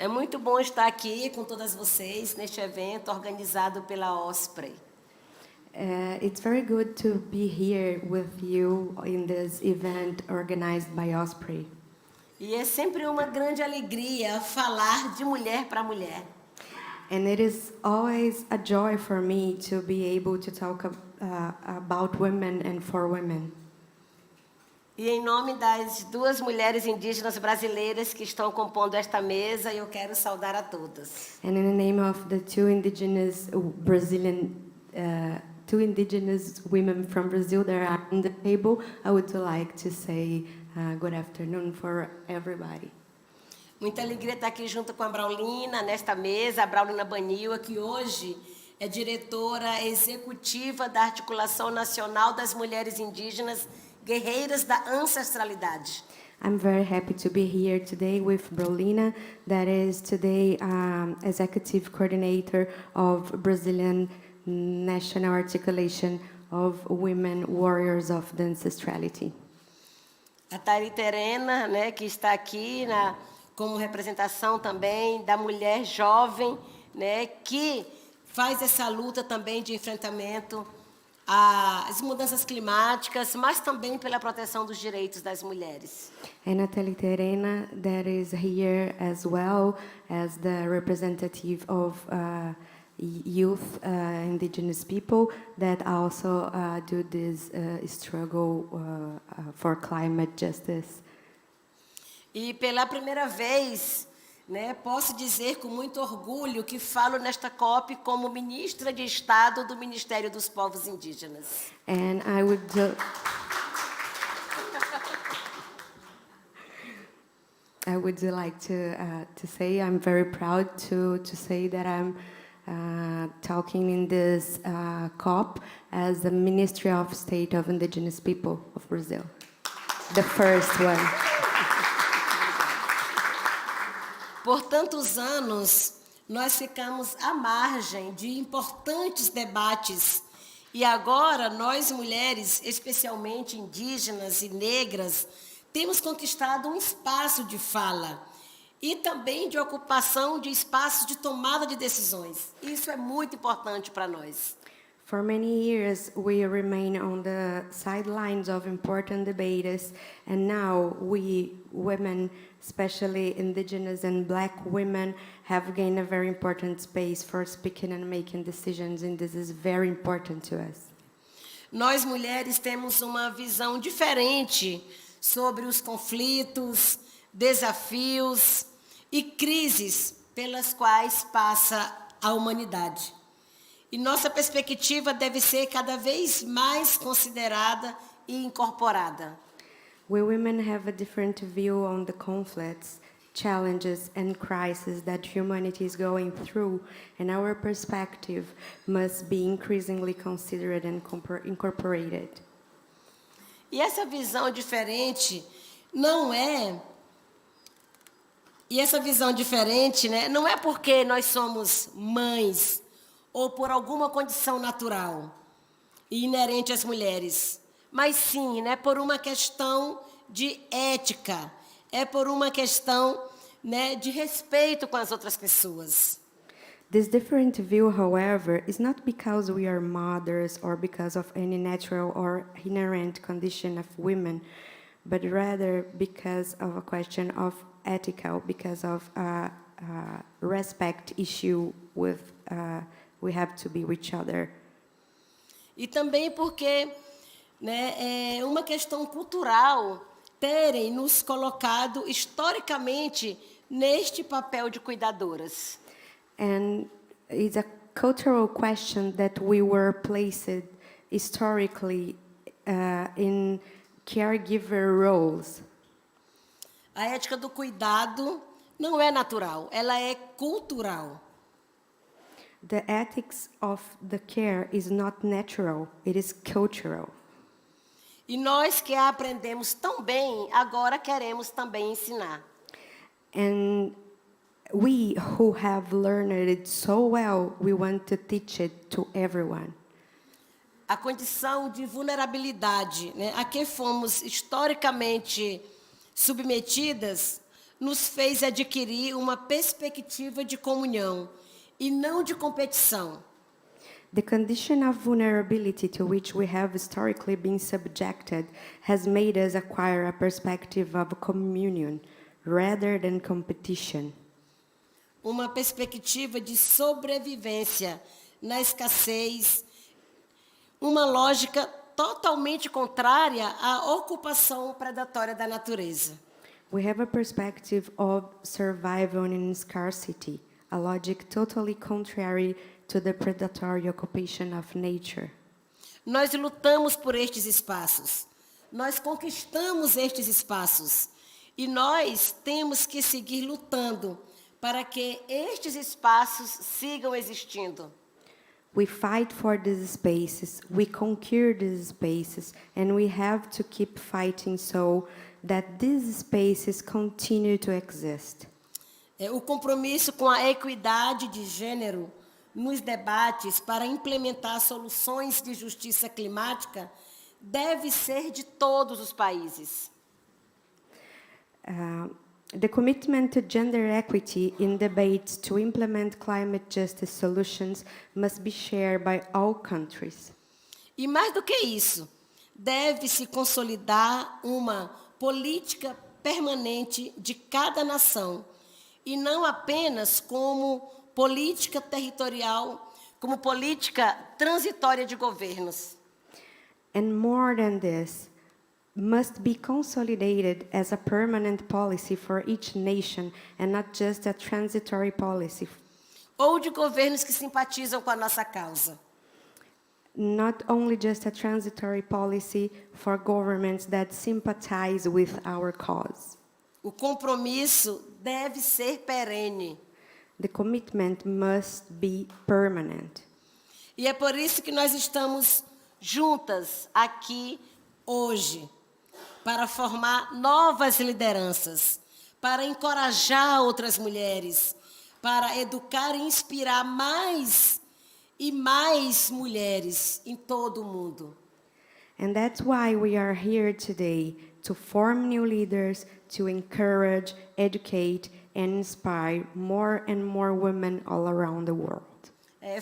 É muito bom estar aqui com todas vocês neste evento organizado pela Osprey. It's very good to be here with you in this event organized by Osprey. E é sempre uma grande alegria falar de mulher para mulher. And it is always a joy for me to be able to talk about women and for women. E em nome das duas mulheres indígenas brasileiras que estão compondo esta mesa, eu quero saudar a todas. And in the name of the two indigenous women from Brazil that are on the table, I would like to say good afternoon for everybody. Muita alegria estar aqui junto com a Braulina, nesta mesa, a Braulina Baniwa, que hoje é diretora executiva da Articulação Nacional das Mulheres Indígenas Guerreiras da Ancestralidade. I'm very happy to be here today with Braulina, that is today executive coordinator of Brazilian National Articulation of Women Warriors of the Ancestrality. A Terena, né, que está aqui como representação também da mulher jovem, né, que faz essa luta também de enfrentamento às mudanças climáticas, mas também pela proteção dos direitos das mulheres. And Terena, that is here as well as the representative of youth, indigenous people that also do this struggle for climate justice. E pela primeira vez, né, posso dizer com muito orgulho que falo nesta COP como ministra de Estado do Ministério dos Povos Indígenas. And I would like to say I'm very proud to say that I'm talking in this COP as the Ministry of State of Indigenous People of Brazil, the first one. Por tantos anos, nós ficamos à margem de importantes debates e agora nós mulheres, especialmente indígenas e negras, temos conquistado um espaço de fala. e também de ocupação de espaços de tomada de decisões. Isso é muito importante para nós. For many years, we remain on the sidelines of important debates, and now we women, especially Indigenous and Black women, have gained a very important space for speaking and making decisions, and this is very important to us. Nós, mulheres, temos uma visão diferente sobre os conflitos, desafios e crises pelas quais passa a humanidade. E nossa perspectiva deve ser cada vez mais considerada e incorporada. We women have a different view on the conflicts, challenges, and crises that humanity is going through, and our perspective must be increasingly considered and incorporated. E essa visão diferente não é... não é porque nós somos mães ou por alguma condição natural e inerente às mulheres, mas sim, né, por uma questão de ética, é por uma questão, né, de respeito com as outras pessoas. This different view, however, is not because we are mothers or because of any natural or inherent condition of women, but rather because of a question of ethical, because of a respect issue with we have to be with each other. E também porque, né, é uma questão cultural terem nos colocado historicamente neste papel de cuidadoras. And it's a cultural question that we were placed historically in caregiver roles. A ética do cuidado não é natural, ela é cultural. The ethics of the care is not natural, it is cultural. E nós que a aprendemos tão bem, agora queremos também ensinar. And we who have learned it so well, we want to teach it to everyone. A condição de vulnerabilidade, né, a que fomos historicamente submetidas, nos fez adquirir uma perspectiva de comunhão e não de competição. The condition of vulnerability to which we have historically been subjected has made us acquire a perspective of communion rather than competition. Uma perspectiva de sobrevivência na escassez, uma lógica totalmente contrária à ocupação predatória da natureza. We have a perspective of survival in scarcity, a logic totally contrary to the predatory occupation of nature. Nós lutamos por estes espaços, nós conquistamos estes espaços e nós temos que seguir lutando para que estes espaços sigam existindo. We fight for these spaces, we conquer these spaces, and we have to keep fighting so that these spaces continue to exist. O compromisso com a equidade de gênero nos debates para implementar soluções de justiça climática deve ser de todos os países. The commitment to gender equity in debates to implement climate justice solutions must be shared by all countries. E mais do que isso, deve-se consolidar uma política permanente de cada nação, e não apenas como política territorial, como política transitória de governos. And more than this, must be consolidated as a permanent policy for each nation and not just a transitory policy. Ou de governos que simpatizam com a nossa causa. Not only just a transitory policy for governments that sympathize with our cause. O compromisso deve ser perene. The commitment must be permanent. E é por isso que nós estamos juntas aqui hoje, para formar novas lideranças, para encorajar outras mulheres, para educar e inspirar mais e mais mulheres em todo o mundo. And that's why we are here today, to form new leaders, to encourage, educate, and inspire more and more women all around the world.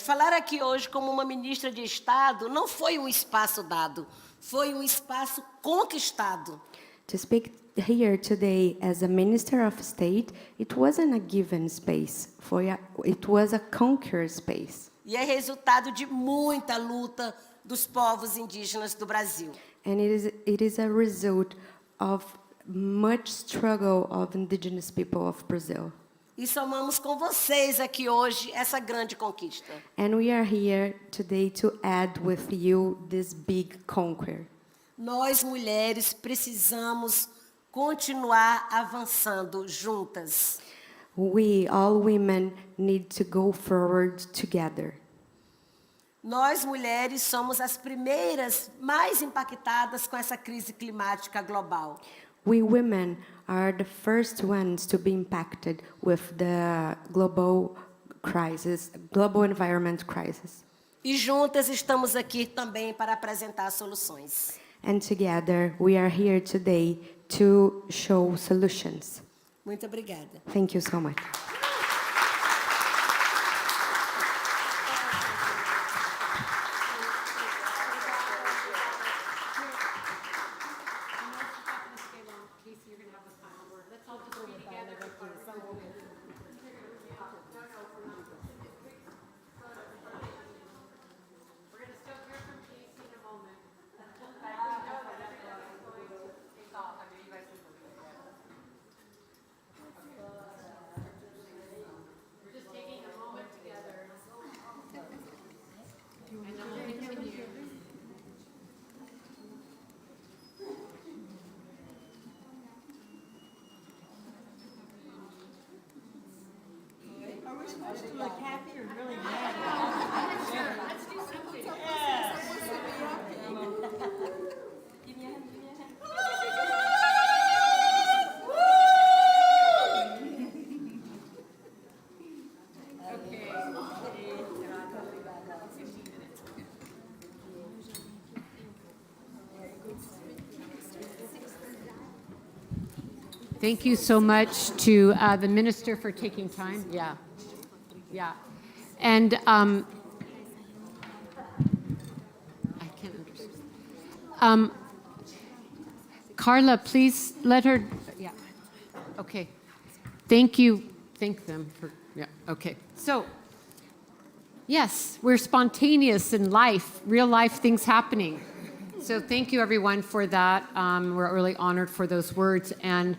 Falar aqui hoje como uma ministra de Estado não foi espaço dado, foi espaço conquistado. To speak here today as a Minister of State, it wasn't a given space, it was a conquered space. E é resultado de muita luta dos povos indígenas do Brasil. And it is a result of much struggle of indigenous people of Brazil. E somamos com vocês aqui hoje essa grande conquista. And we are here today to add with you this big conquer. Nós, mulheres, precisamos continuar avançando juntas. We, all women, need to go forward together. Nós, mulheres, somos as primeiras mais impactadas com essa crise climática global. We women are the first ones to be impacted with the global crisis, global environment crisis. E juntas estamos aqui também para apresentar soluções. And together we are here today to show solutions. Muito obrigada. Thank you so much. Thank you so much to the minister for taking time. Yeah. And I can't understand. Carla, please let her. Yeah. Okay. Thank you. Thank them for. Yeah. Okay. So, yes, we're spontaneous in life, real life things happening. So thank you, everyone, for that. We're really honored for those words. And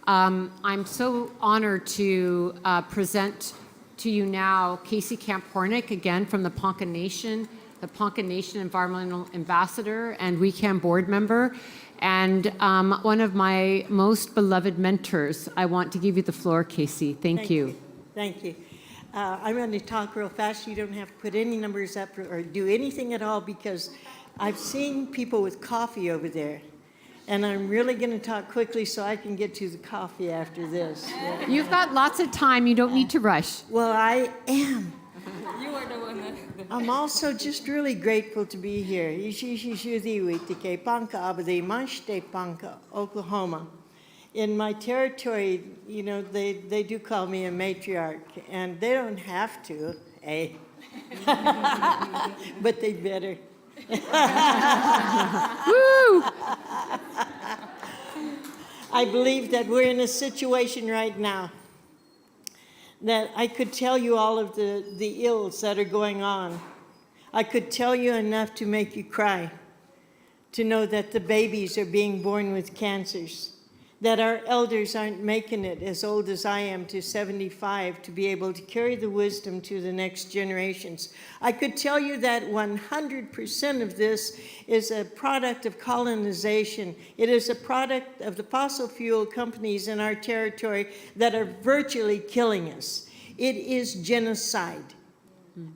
I'm so honored to present to you now Casey Camp-Horinek, again from the Ponca Nation Environmental Ambassador and WeCan board member, and one of my most beloved mentors. I want to give you the floor, Casey. Thank you. Thank you. I'm going to talk real fast. You don't have to put any numbers up or do anything at all because I've seen people with coffee over there. And I'm really going to talk quickly so I can get to the coffee after this. Yeah. You've got lots of time. You don't need to rush. Well, I am. You are the one that... I'm also just really grateful to be here. Ponca, Oklahoma. In my territory, you know, they do call me a matriarch, and they don't have to, eh? But they better. Woo! I believe that we're in a situation right now that I could tell you all of the ills that are going on. I could tell you enough to make you cry, to know that the babies are being born with cancers, that our elders aren't making it as old as I am to 75 to be able to carry the wisdom to the next generations. I could tell you that 100% of this is a product of colonization. It is a product of the fossil fuel companies in our territory that are virtually killing us. It is genocide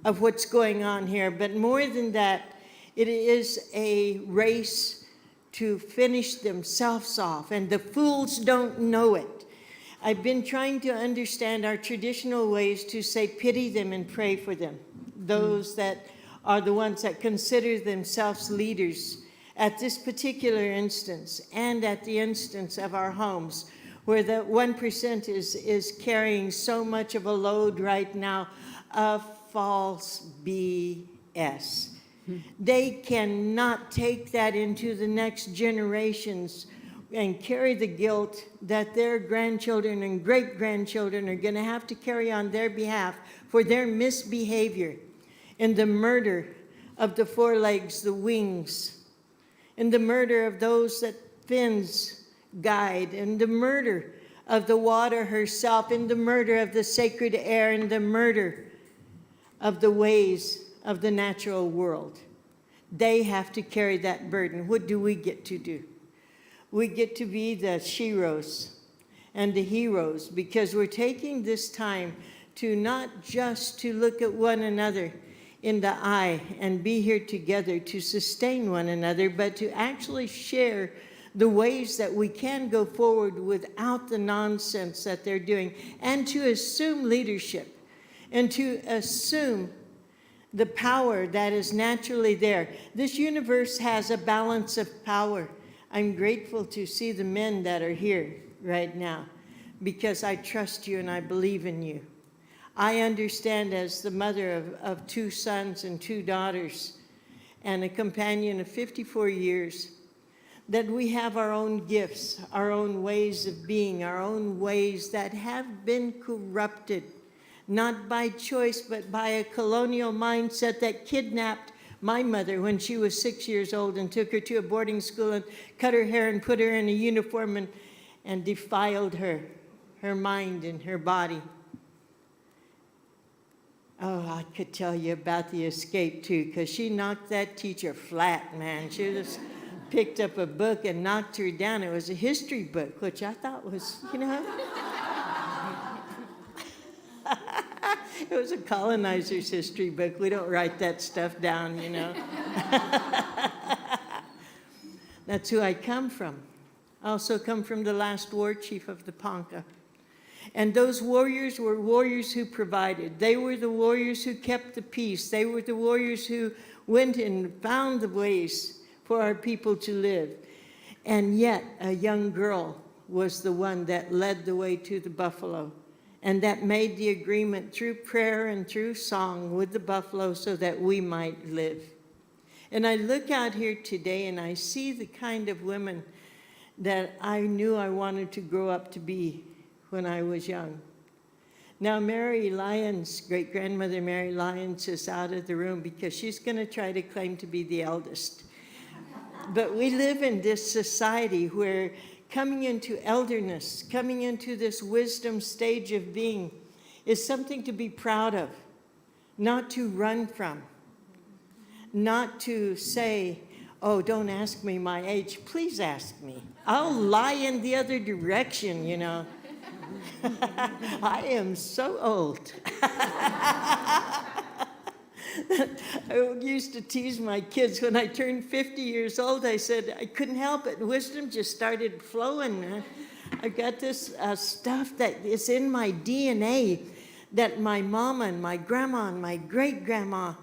of what's going on here. But more than that, it is a race to finish themselves off, and the fools don't know it. I've been trying to understand our traditional ways to say pity them and pray for them, those that are the ones that consider themselves leaders at this particular instance and at the instance of our homes, where the 1% is carrying so much of a load right now of false BS. They cannot take that into the next generations and carry the guilt that their grandchildren and great-grandchildren are going to have to carry on their behalf for their misbehavior in the murder of the forelegs, the wings, in the murder of those that fins guide, in the murder of the water herself, in the murder of the sacred air, in the murder of the ways of the natural world. They have to carry that burden. What do we get to do? We get to be the sheroes and the heroes, because we're taking this time to not just to look at one another in the eye and be here together to sustain one another, but to actually share the ways that we can go forward without the nonsense that they're doing, and to assume leadership and to assume the power that is naturally there. This universe has a balance of power. I'm grateful to see the men that are here right now, because I trust you and I believe in you. I understand, as the mother of 2 sons and 2 daughters and a companion of 54 years, that we have our own gifts, our own ways of being, our own ways that have been corrupted, not by choice, but by a colonial mindset that kidnapped my mother when she was 6 years old and took her to a boarding school and cut her hair and put her in a uniform and defiled her mind and her body. Oh, I could tell you about the escape too, because she knocked that teacher flat, man. She just picked up a book and knocked her down. It was a history book, which I thought was, it was a colonizer's history book. We don't write that stuff down, That's who I come from. I also come from the last war chief of the Ponca. And those warriors were warriors who provided. They were the warriors who kept the peace. They were the warriors who went and found the ways for our people to live. And yet, a young girl was the one that led the way to the buffalo, and that made the agreement through prayer and through song with the buffalo so that we might live. And I look out here today and I see the kind of women that I knew I wanted to grow up to be when I was young. Now, Mary Lyons, great-grandmother Mary Lyons, is out of the room because she's going to try to claim to be the eldest. But we live in this society where coming into elderness, coming into this wisdom stage of being, is something to be proud of, not to run from, not to say, oh, don't ask me my age. Please ask me. I'll lie in the other direction, I am so old. I used to tease my kids when I turned 50 years old. I said I couldn't help it. Wisdom just started flowing. I've got this stuff that is in my DNA that my mama and my grandma and my great-grandma,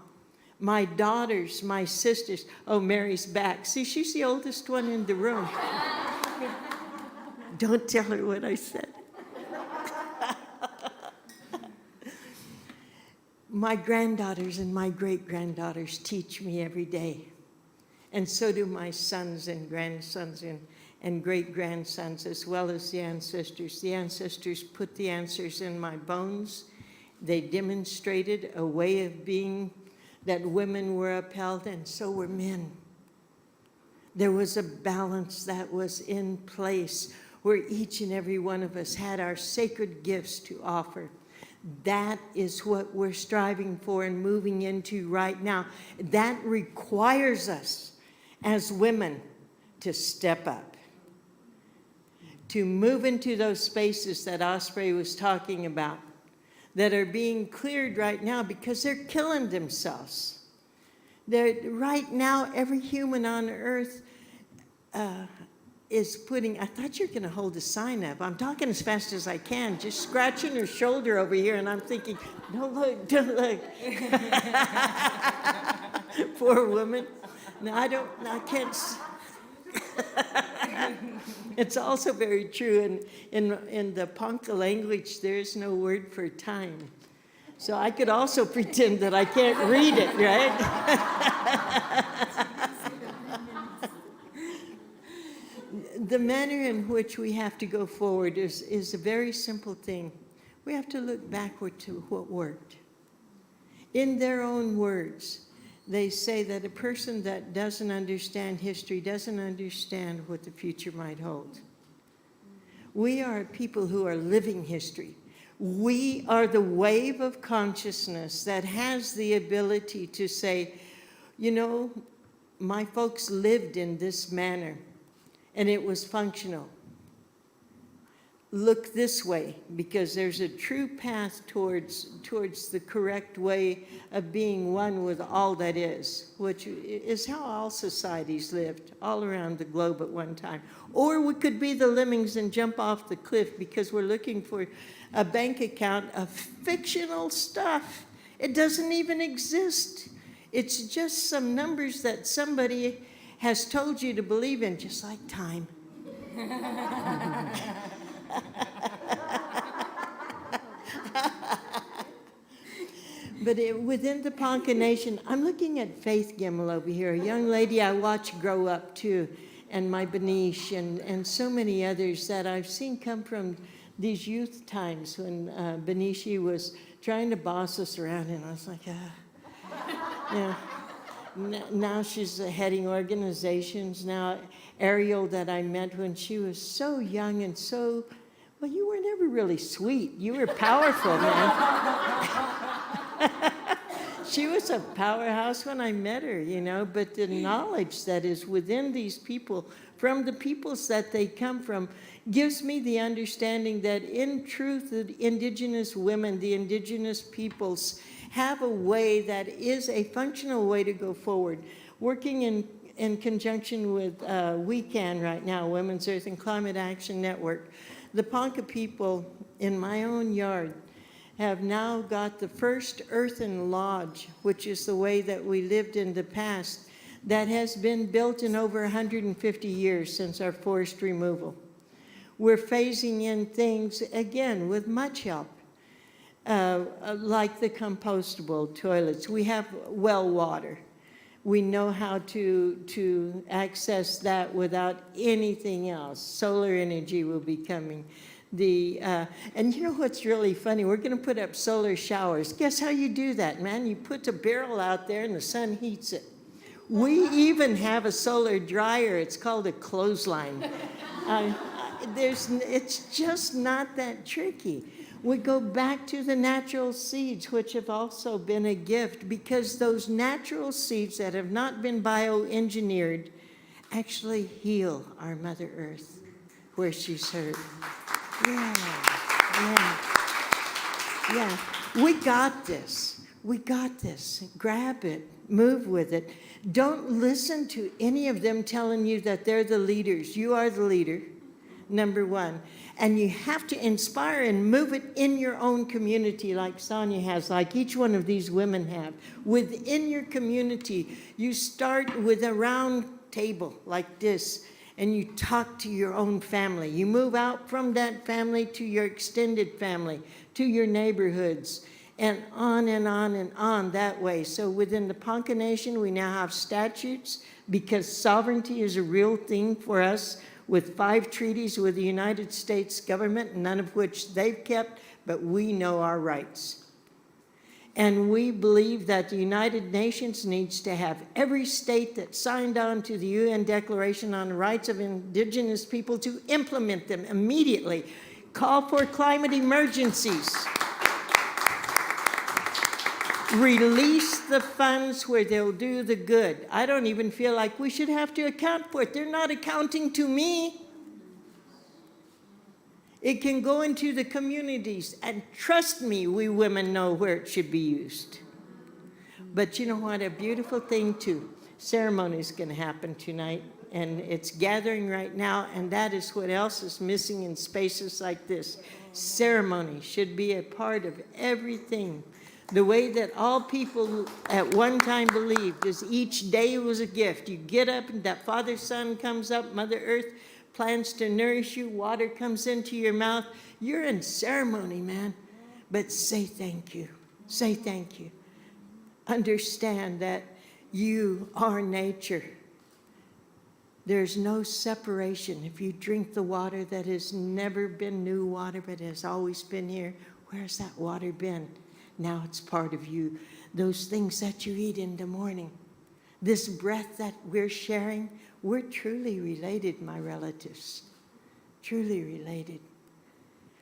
my daughters, my sisters. Oh, Mary's back. See, she's the oldest one in the room. Don't tell her what I said. My granddaughters and my great-granddaughters teach me every day. And so do my sons and grandsons and great-grandsons, as well as the ancestors. The ancestors put the answers in my bones. They demonstrated a way of being that women were upheld, and so were men. There was a balance that was in place where each and every one of us had our sacred gifts to offer. That is what we're striving for and moving into right now. That requires us as women to step up, to move into those spaces that Osprey was talking about, that are being cleared right now because they're killing themselves. Right now, every human on earth is putting, I thought you were going to hold a sign up. I'm talking as fast as I can, just scratching her shoulder over here, and I'm thinking, don't look, don't look. Poor woman. No, I can't. It's also very true in the Ponca language, there's no word for time. So I could also pretend that I can't read it, right? The manner in which we have to go forward is a very simple thing. We have to look backward to what worked. In their own words, they say that a person that doesn't understand history doesn't understand what the future might hold. We are people who are living history. We are the wave of consciousness that has the ability to say, you know, my folks lived in this manner and it was functional. Look this way, because there's a true path towards the correct way of being one with all that is, which is how all societies lived all around the globe at one time. Or we could be the lemmings and jump off the cliff because we're looking for a bank account of fictional stuff. It doesn't even exist. It's just some numbers that somebody has told you to believe in, just like time. But within the Ponca Nation, I'm looking at Faith Gimmel over here, a young lady I watched grow up too, and my Benish and so many others that I've seen come from these youth times when Benishi was trying to boss us around, and I was like, yeah. Now she's heading organizations. Now Eriel that I met when she was so young and so, well, you were never really sweet. You were powerful, man. She was a powerhouse when I met her, you know, but the knowledge that is within these people, from the peoples that they come from, gives me the understanding that in truth, the indigenous women, the indigenous peoples, have a way that is a functional way to go forward. Working in conjunction with WECAN right now, Women's Earth and Climate Action Network, the Ponca people in my own yard have now got the first earthen lodge, which is the way that we lived in the past, that has been built in over 150 years since our forest removal. We're phasing in things, again, with much help, like the compostable toilets. We have well water. We know how to access that without anything else. Solar energy will be coming. And you know what's really funny? We're going to put up solar showers. Guess how you do that, man? You put a barrel out there and the sun heats it. We even have a solar dryer. It's called a clothesline. It's just not that tricky. We go back to the natural seeds, which have also been a gift, because those natural seeds that have not been bioengineered actually heal our Mother Earth where she's hurt. Yeah. We got this. We got this. Grab it. Move with it. Don't listen to any of them telling you that they're the leaders. You are the leader, number one. And you have to inspire and move it in your own community like Sonia has, like each one of these women have. Within your community, you start with a round table like this, and you talk to your own family. You move out from that family to your extended family, to your neighborhoods, and on and on and on that way. So within the Ponca Nation, we now have statutes, because sovereignty is a real thing for us, with 5 treaties with the United States government, none of which they've kept, but we know our rights. And we believe that the United Nations needs to have every state that signed on to the UN Declaration on the Rights of Indigenous People to implement them immediately. Call for climate emergencies. Release the funds where they'll do the good. I don't even feel like we should have to account for it. They're not accounting to me. It can go into the communities, and trust me, we women know where it should be used. But you know what, a beautiful thing too, ceremony is going to happen tonight, and it's gathering right now, and that is what else is missing in spaces like this. Ceremony should be a part of everything. The way that all people at one time believed is each day was a gift. You get up and that Father Sun comes up, Mother Earth plants to nourish you, water comes into your mouth. You're in ceremony, man. But say thank you. Say thank you. Understand that you are nature. There's no separation. If you drink the water that has never been new water, but has always been here, where's that water been? Now it's part of you. Those things that you eat in the morning, this breath that we're sharing, we're truly related, my relatives. Truly related.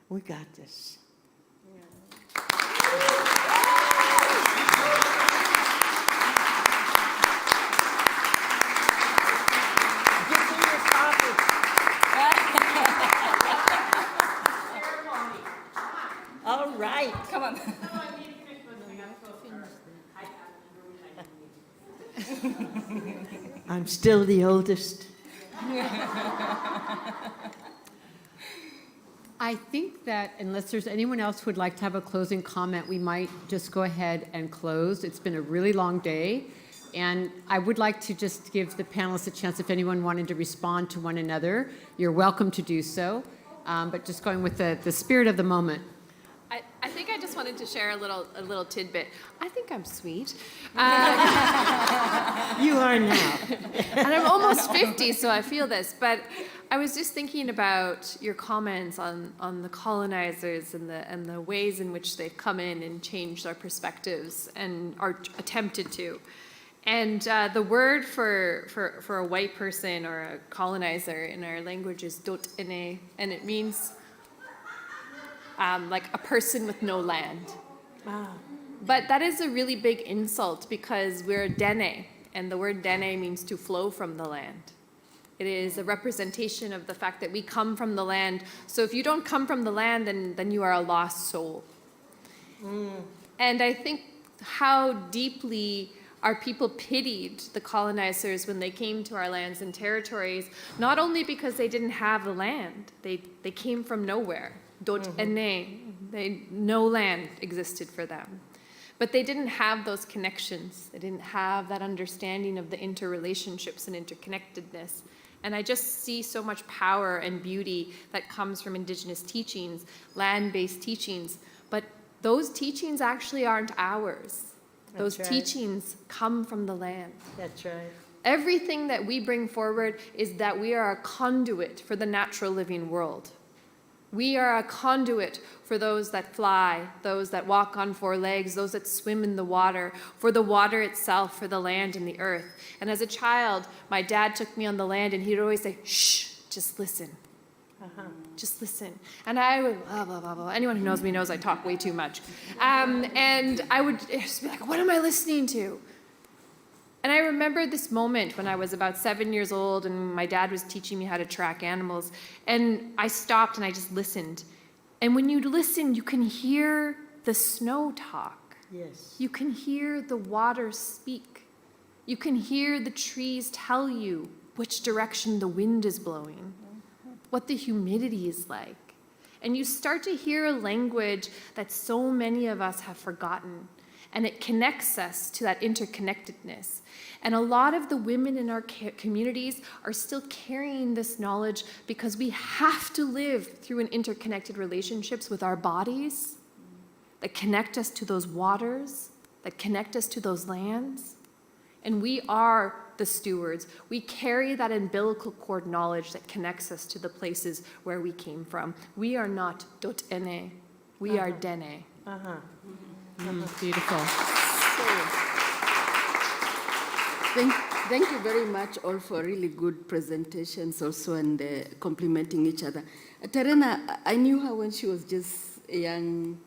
We got this. All right. Come on. I'm still the oldest. I think that unless there's anyone else who would like to have a closing comment, we might just go ahead and close. It's been a really long day, and I would like to just give the panelists a chance, if anyone wanted to respond to one another, you're welcome to do so, but just going with the spirit of the moment. I think I just wanted to share a little tidbit. I think I'm sweet. You are now. And I'm almost 50, so I feel this. But I was just thinking about your comments on the colonizers and the ways in which they've come in and changed our perspectives and are attempted to. And the word for a white person or a colonizer in our language is dot'ene, and it means like a person with no land. Wow. But that is a really big insult because we're dene, and the word dene means to flow from the land. It is a representation of the fact that we come from the land. So if you don't come from the land, then you are a lost soul. And I think how deeply our people pitied the colonizers when they came to our lands and territories, not only because they didn't have the land, they came from nowhere. No land existed for them. But they didn't have those connections. They didn't have that understanding of the interrelationships and interconnectedness. And I just see so much power and beauty that comes from Indigenous teachings, land-based teachings. But those teachings actually aren't ours. Those teachings come from the land. That's right. Everything that we bring forward is that we are a conduit for the natural living world. We are a conduit for those that fly, those that walk on four legs, those that swim in the water, for the water itself, for the land and the earth. And as a child, my dad took me on the land and he'd always say, shh, just listen. Just listen. And I would, blah, blah, blah, blah. Anyone who knows me knows I talk way too much. And I would just be like, what am I listening to? And I remember this moment when I was about 7 years old and my dad was teaching me how to track animals. And I stopped and I just listened. And when you listen, you can hear the snow talk. Yes. You can hear the water speak. You can hear the trees tell you which direction the wind is blowing, what the humidity is like. And you start to hear a language that so many of us have forgotten. And it connects us to that interconnectedness. And a lot of the women in our communities are still carrying this knowledge because we have to live through an interconnected relationships with our bodies that connect us to those waters, that connect us to those lands. And we are the stewards. We carry that umbilical cord knowledge that connects us to the places where we came from. We are not dot'ene, we are dene. Beautiful. Thank you very much all for really good presentations also and complimenting each other. Terena, I knew her when she was just young.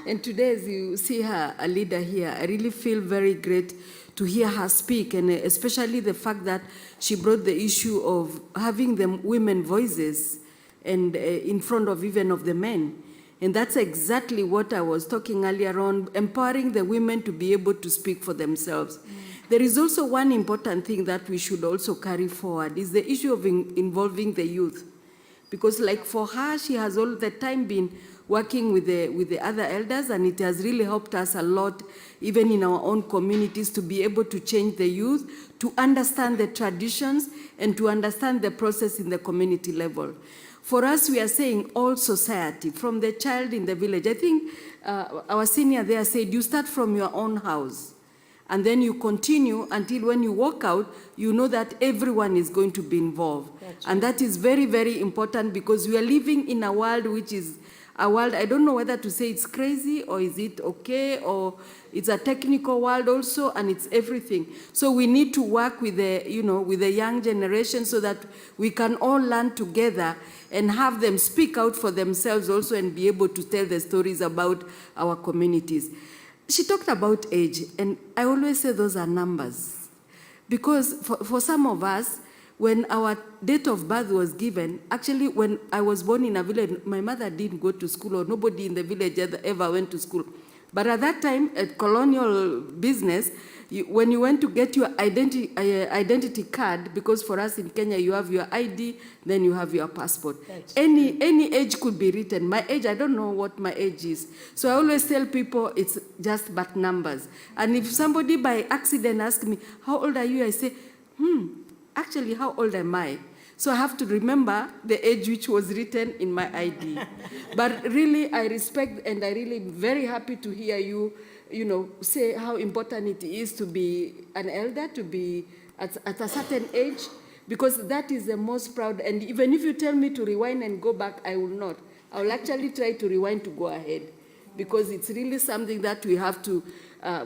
And today as you see her a leader here, I really feel very great to hear her speak, and especially the fact that she brought the issue of having the women voices and in front of even of the men. And that's exactly what I was talking earlier on, empowering the women to be able to speak for themselves. There is also one important thing that we should also carry forward, is the issue of involving the youth. Because like for her, she has all the time been working with the other elders, and it has really helped us a lot, even in our own communities, to be able to change the youth, to understand the traditions, and to understand the process in the community level. For us, we are saying all society, from the child in the village. I think our senior there said, you start from your own house, and then you continue until when you walk out, you know that everyone is going to be involved. And that is very, very important, because we are living in a world which is a world, I don't know whether to say it's crazy or is it okay, or it's a technical world also, and it's everything. So we need to work with the, with the young generation so that we can all learn together and have them speak out for themselves also and be able to tell the stories about our communities. She talked about age, and I always say those are numbers. Because for some of us, when our date of birth was given, actually when I was born in a village, my mother didn't go to school, or nobody in the village ever went to school. But at that time, at colonial business, when you went to get your identity card, because for us in Kenya, you have your ID, then you have your passport. Any age could be written. My age, I don't know what my age is. So I always tell people it's just but numbers. And if somebody by accident asks me, how old are you? I say, actually, how old am I? So I have to remember the age which was written in my ID. But really, I respect, and I really very happy to hear you, say how important it is to be an elder, to be at a certain age, because that is the most proud. And even if you tell me to rewind and go back, I will not. I will actually try to rewind to go ahead, because it's really something that we have to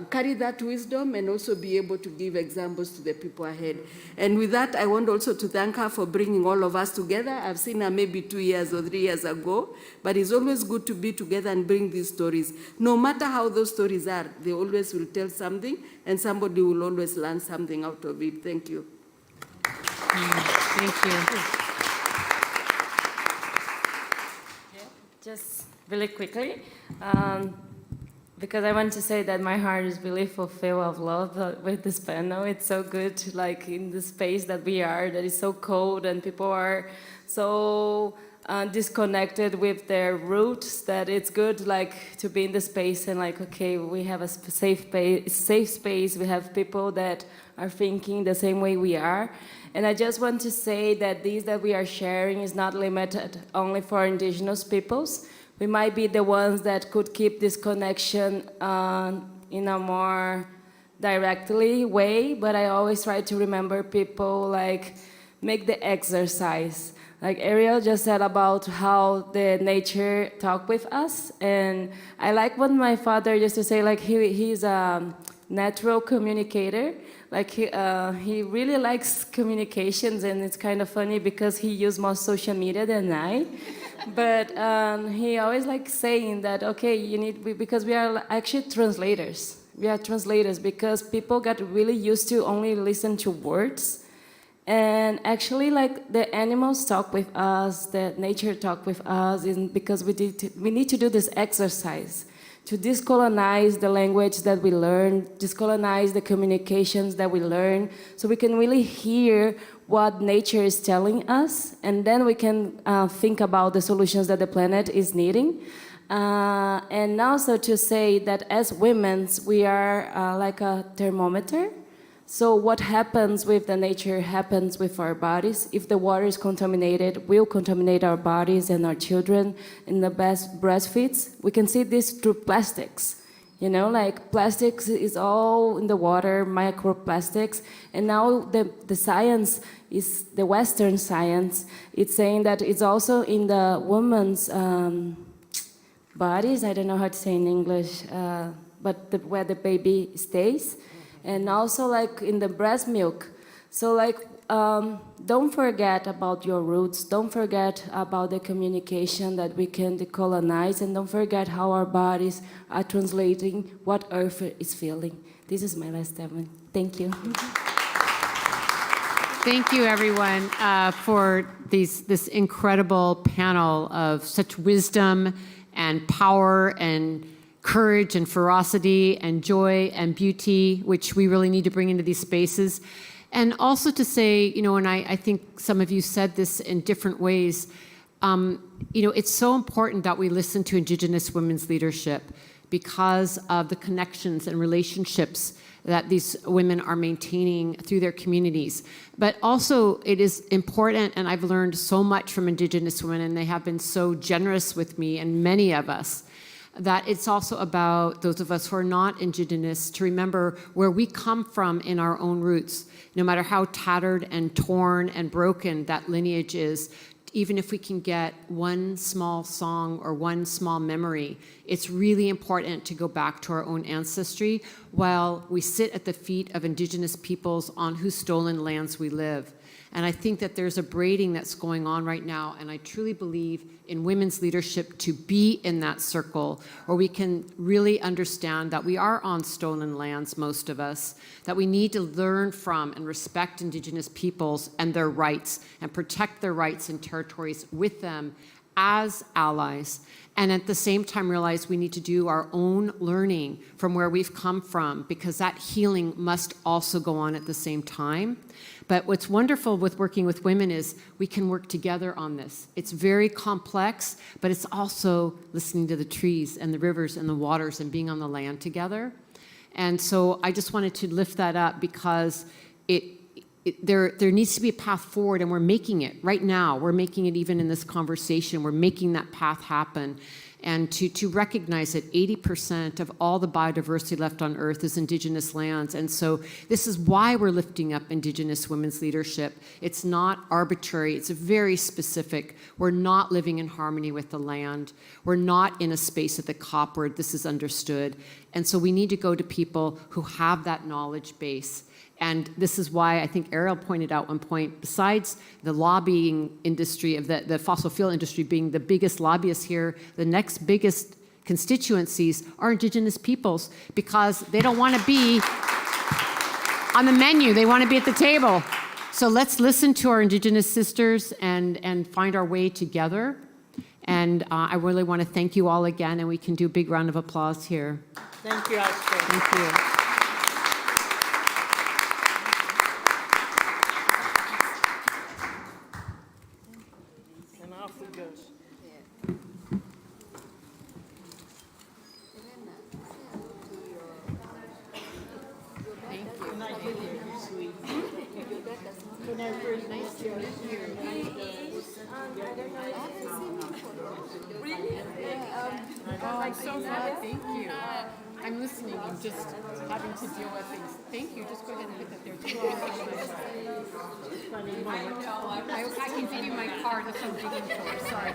carry that wisdom and also be able to give examples to the people ahead. And with that, I want also to thank her for bringing all of us together. I've seen her maybe 2 years or 3 years ago, but it's always good to be together and bring these stories. No matter how those stories are, they always will tell something, and somebody will always learn something out of it. Thank you. Thank you. Just really quickly, because I want to say that my heart is really fulfilled of love with this panel. It's so good, like in the space that we are, that is so cold, and people are so disconnected with their roots, that it's good, like, to be in the space and like, okay, we have a safe space. We have people that are thinking the same way we are. And I just want to say that this that we are sharing is not limited only for Indigenous peoples. We might be the ones that could keep this connection in a more directly way, but I always try to remember people, like, make the exercise. Like Eriel just said about how the nature talk with us, and I like what my father used to say, like he's a natural communicator. Like he really likes communications, and it's kind of funny because he uses more social media than I. But he always likes saying that, okay, because we are actually translators. We are translators because people got really used to only listen to words. And actually, like, the animals talk with us, the nature talk with us, because we need to do this exercise to decolonize the language that we learn, decolonize the communications that we learn, so we can really hear what nature is telling us, and then we can think about the solutions that the planet is needing. And also to say that as women, we are like a thermometer. So what happens with the nature happens with our bodies. If the water is contaminated, we'll contaminate our bodies and our children in the best breastfeeds. We can see this through plastics. Like plastics is all in the water, microplastics. And now the science is, the Western science, it's saying that it's also in the woman's bodies, I don't know how to say in English, but where the baby stays. And also like in the breast milk. So like, don't forget about your roots. Don't forget about the communication that we can decolonize, and don't forget how our bodies are translating what Earth is feeling. This is my last statement. Thank you. Thank you, everyone, for this incredible panel of such wisdom and power and courage and ferocity and joy and beauty, which we really need to bring into these spaces. And also to say, and I think some of you said this in different ways, it's so important that we listen to Indigenous women's leadership because of the connections and relationships that these women are maintaining through their communities. But also it is important, and I've learned so much from Indigenous women, and they have been so generous with me and many of us, that it's also about those of us who are not Indigenous to remember where we come from in our own roots, no matter how tattered and torn and broken that lineage is. Even if we can get one small song or one small memory, it's really important to go back to our own ancestry while we sit at the feet of Indigenous peoples on whose stolen lands we live. And I think that there's a braiding that's going on right now, and I truly believe in women's leadership to be in that circle where we can really understand that we are on stolen lands, most of us, that we need to learn from and respect Indigenous peoples and their rights and protect their rights and territories with them as allies, and at the same time realize we need to do our own learning from where we've come from, because that healing must also go on at the same time. But what's wonderful with working with women is we can work together on this. It's very complex, but it's also listening to the trees and the rivers and the waters and being on the land together. And so I just wanted to lift that up because there needs to be a path forward, and we're making it right now. We're making it even in this conversation. We're making that path happen. And to recognize that 80% of all the biodiversity left on Earth is Indigenous lands. And so this is why we're lifting up Indigenous women's leadership. It's not arbitrary. It's very specific. We're not living in harmony with the land. We're not in a space at the COP where this is understood. And so we need to go to people who have that knowledge base. And this is why I think Eriel pointed out one point, besides the lobbying industry of the fossil fuel industry being the biggest lobbyists here, the next biggest constituencies are Indigenous peoples, because they don't want to be on the menu. They want to be at the table. So let's listen to our Indigenous sisters and find our way together. And I really want to thank you all again, and we can do a big round of applause here. Thank you, Osprey. Thank you. I'm so glad. Thank you. I'm listening. I'm just having to deal with things. Thank you. Just go ahead and put that there. I can give you my card. That's what I'm digging for. Sorry.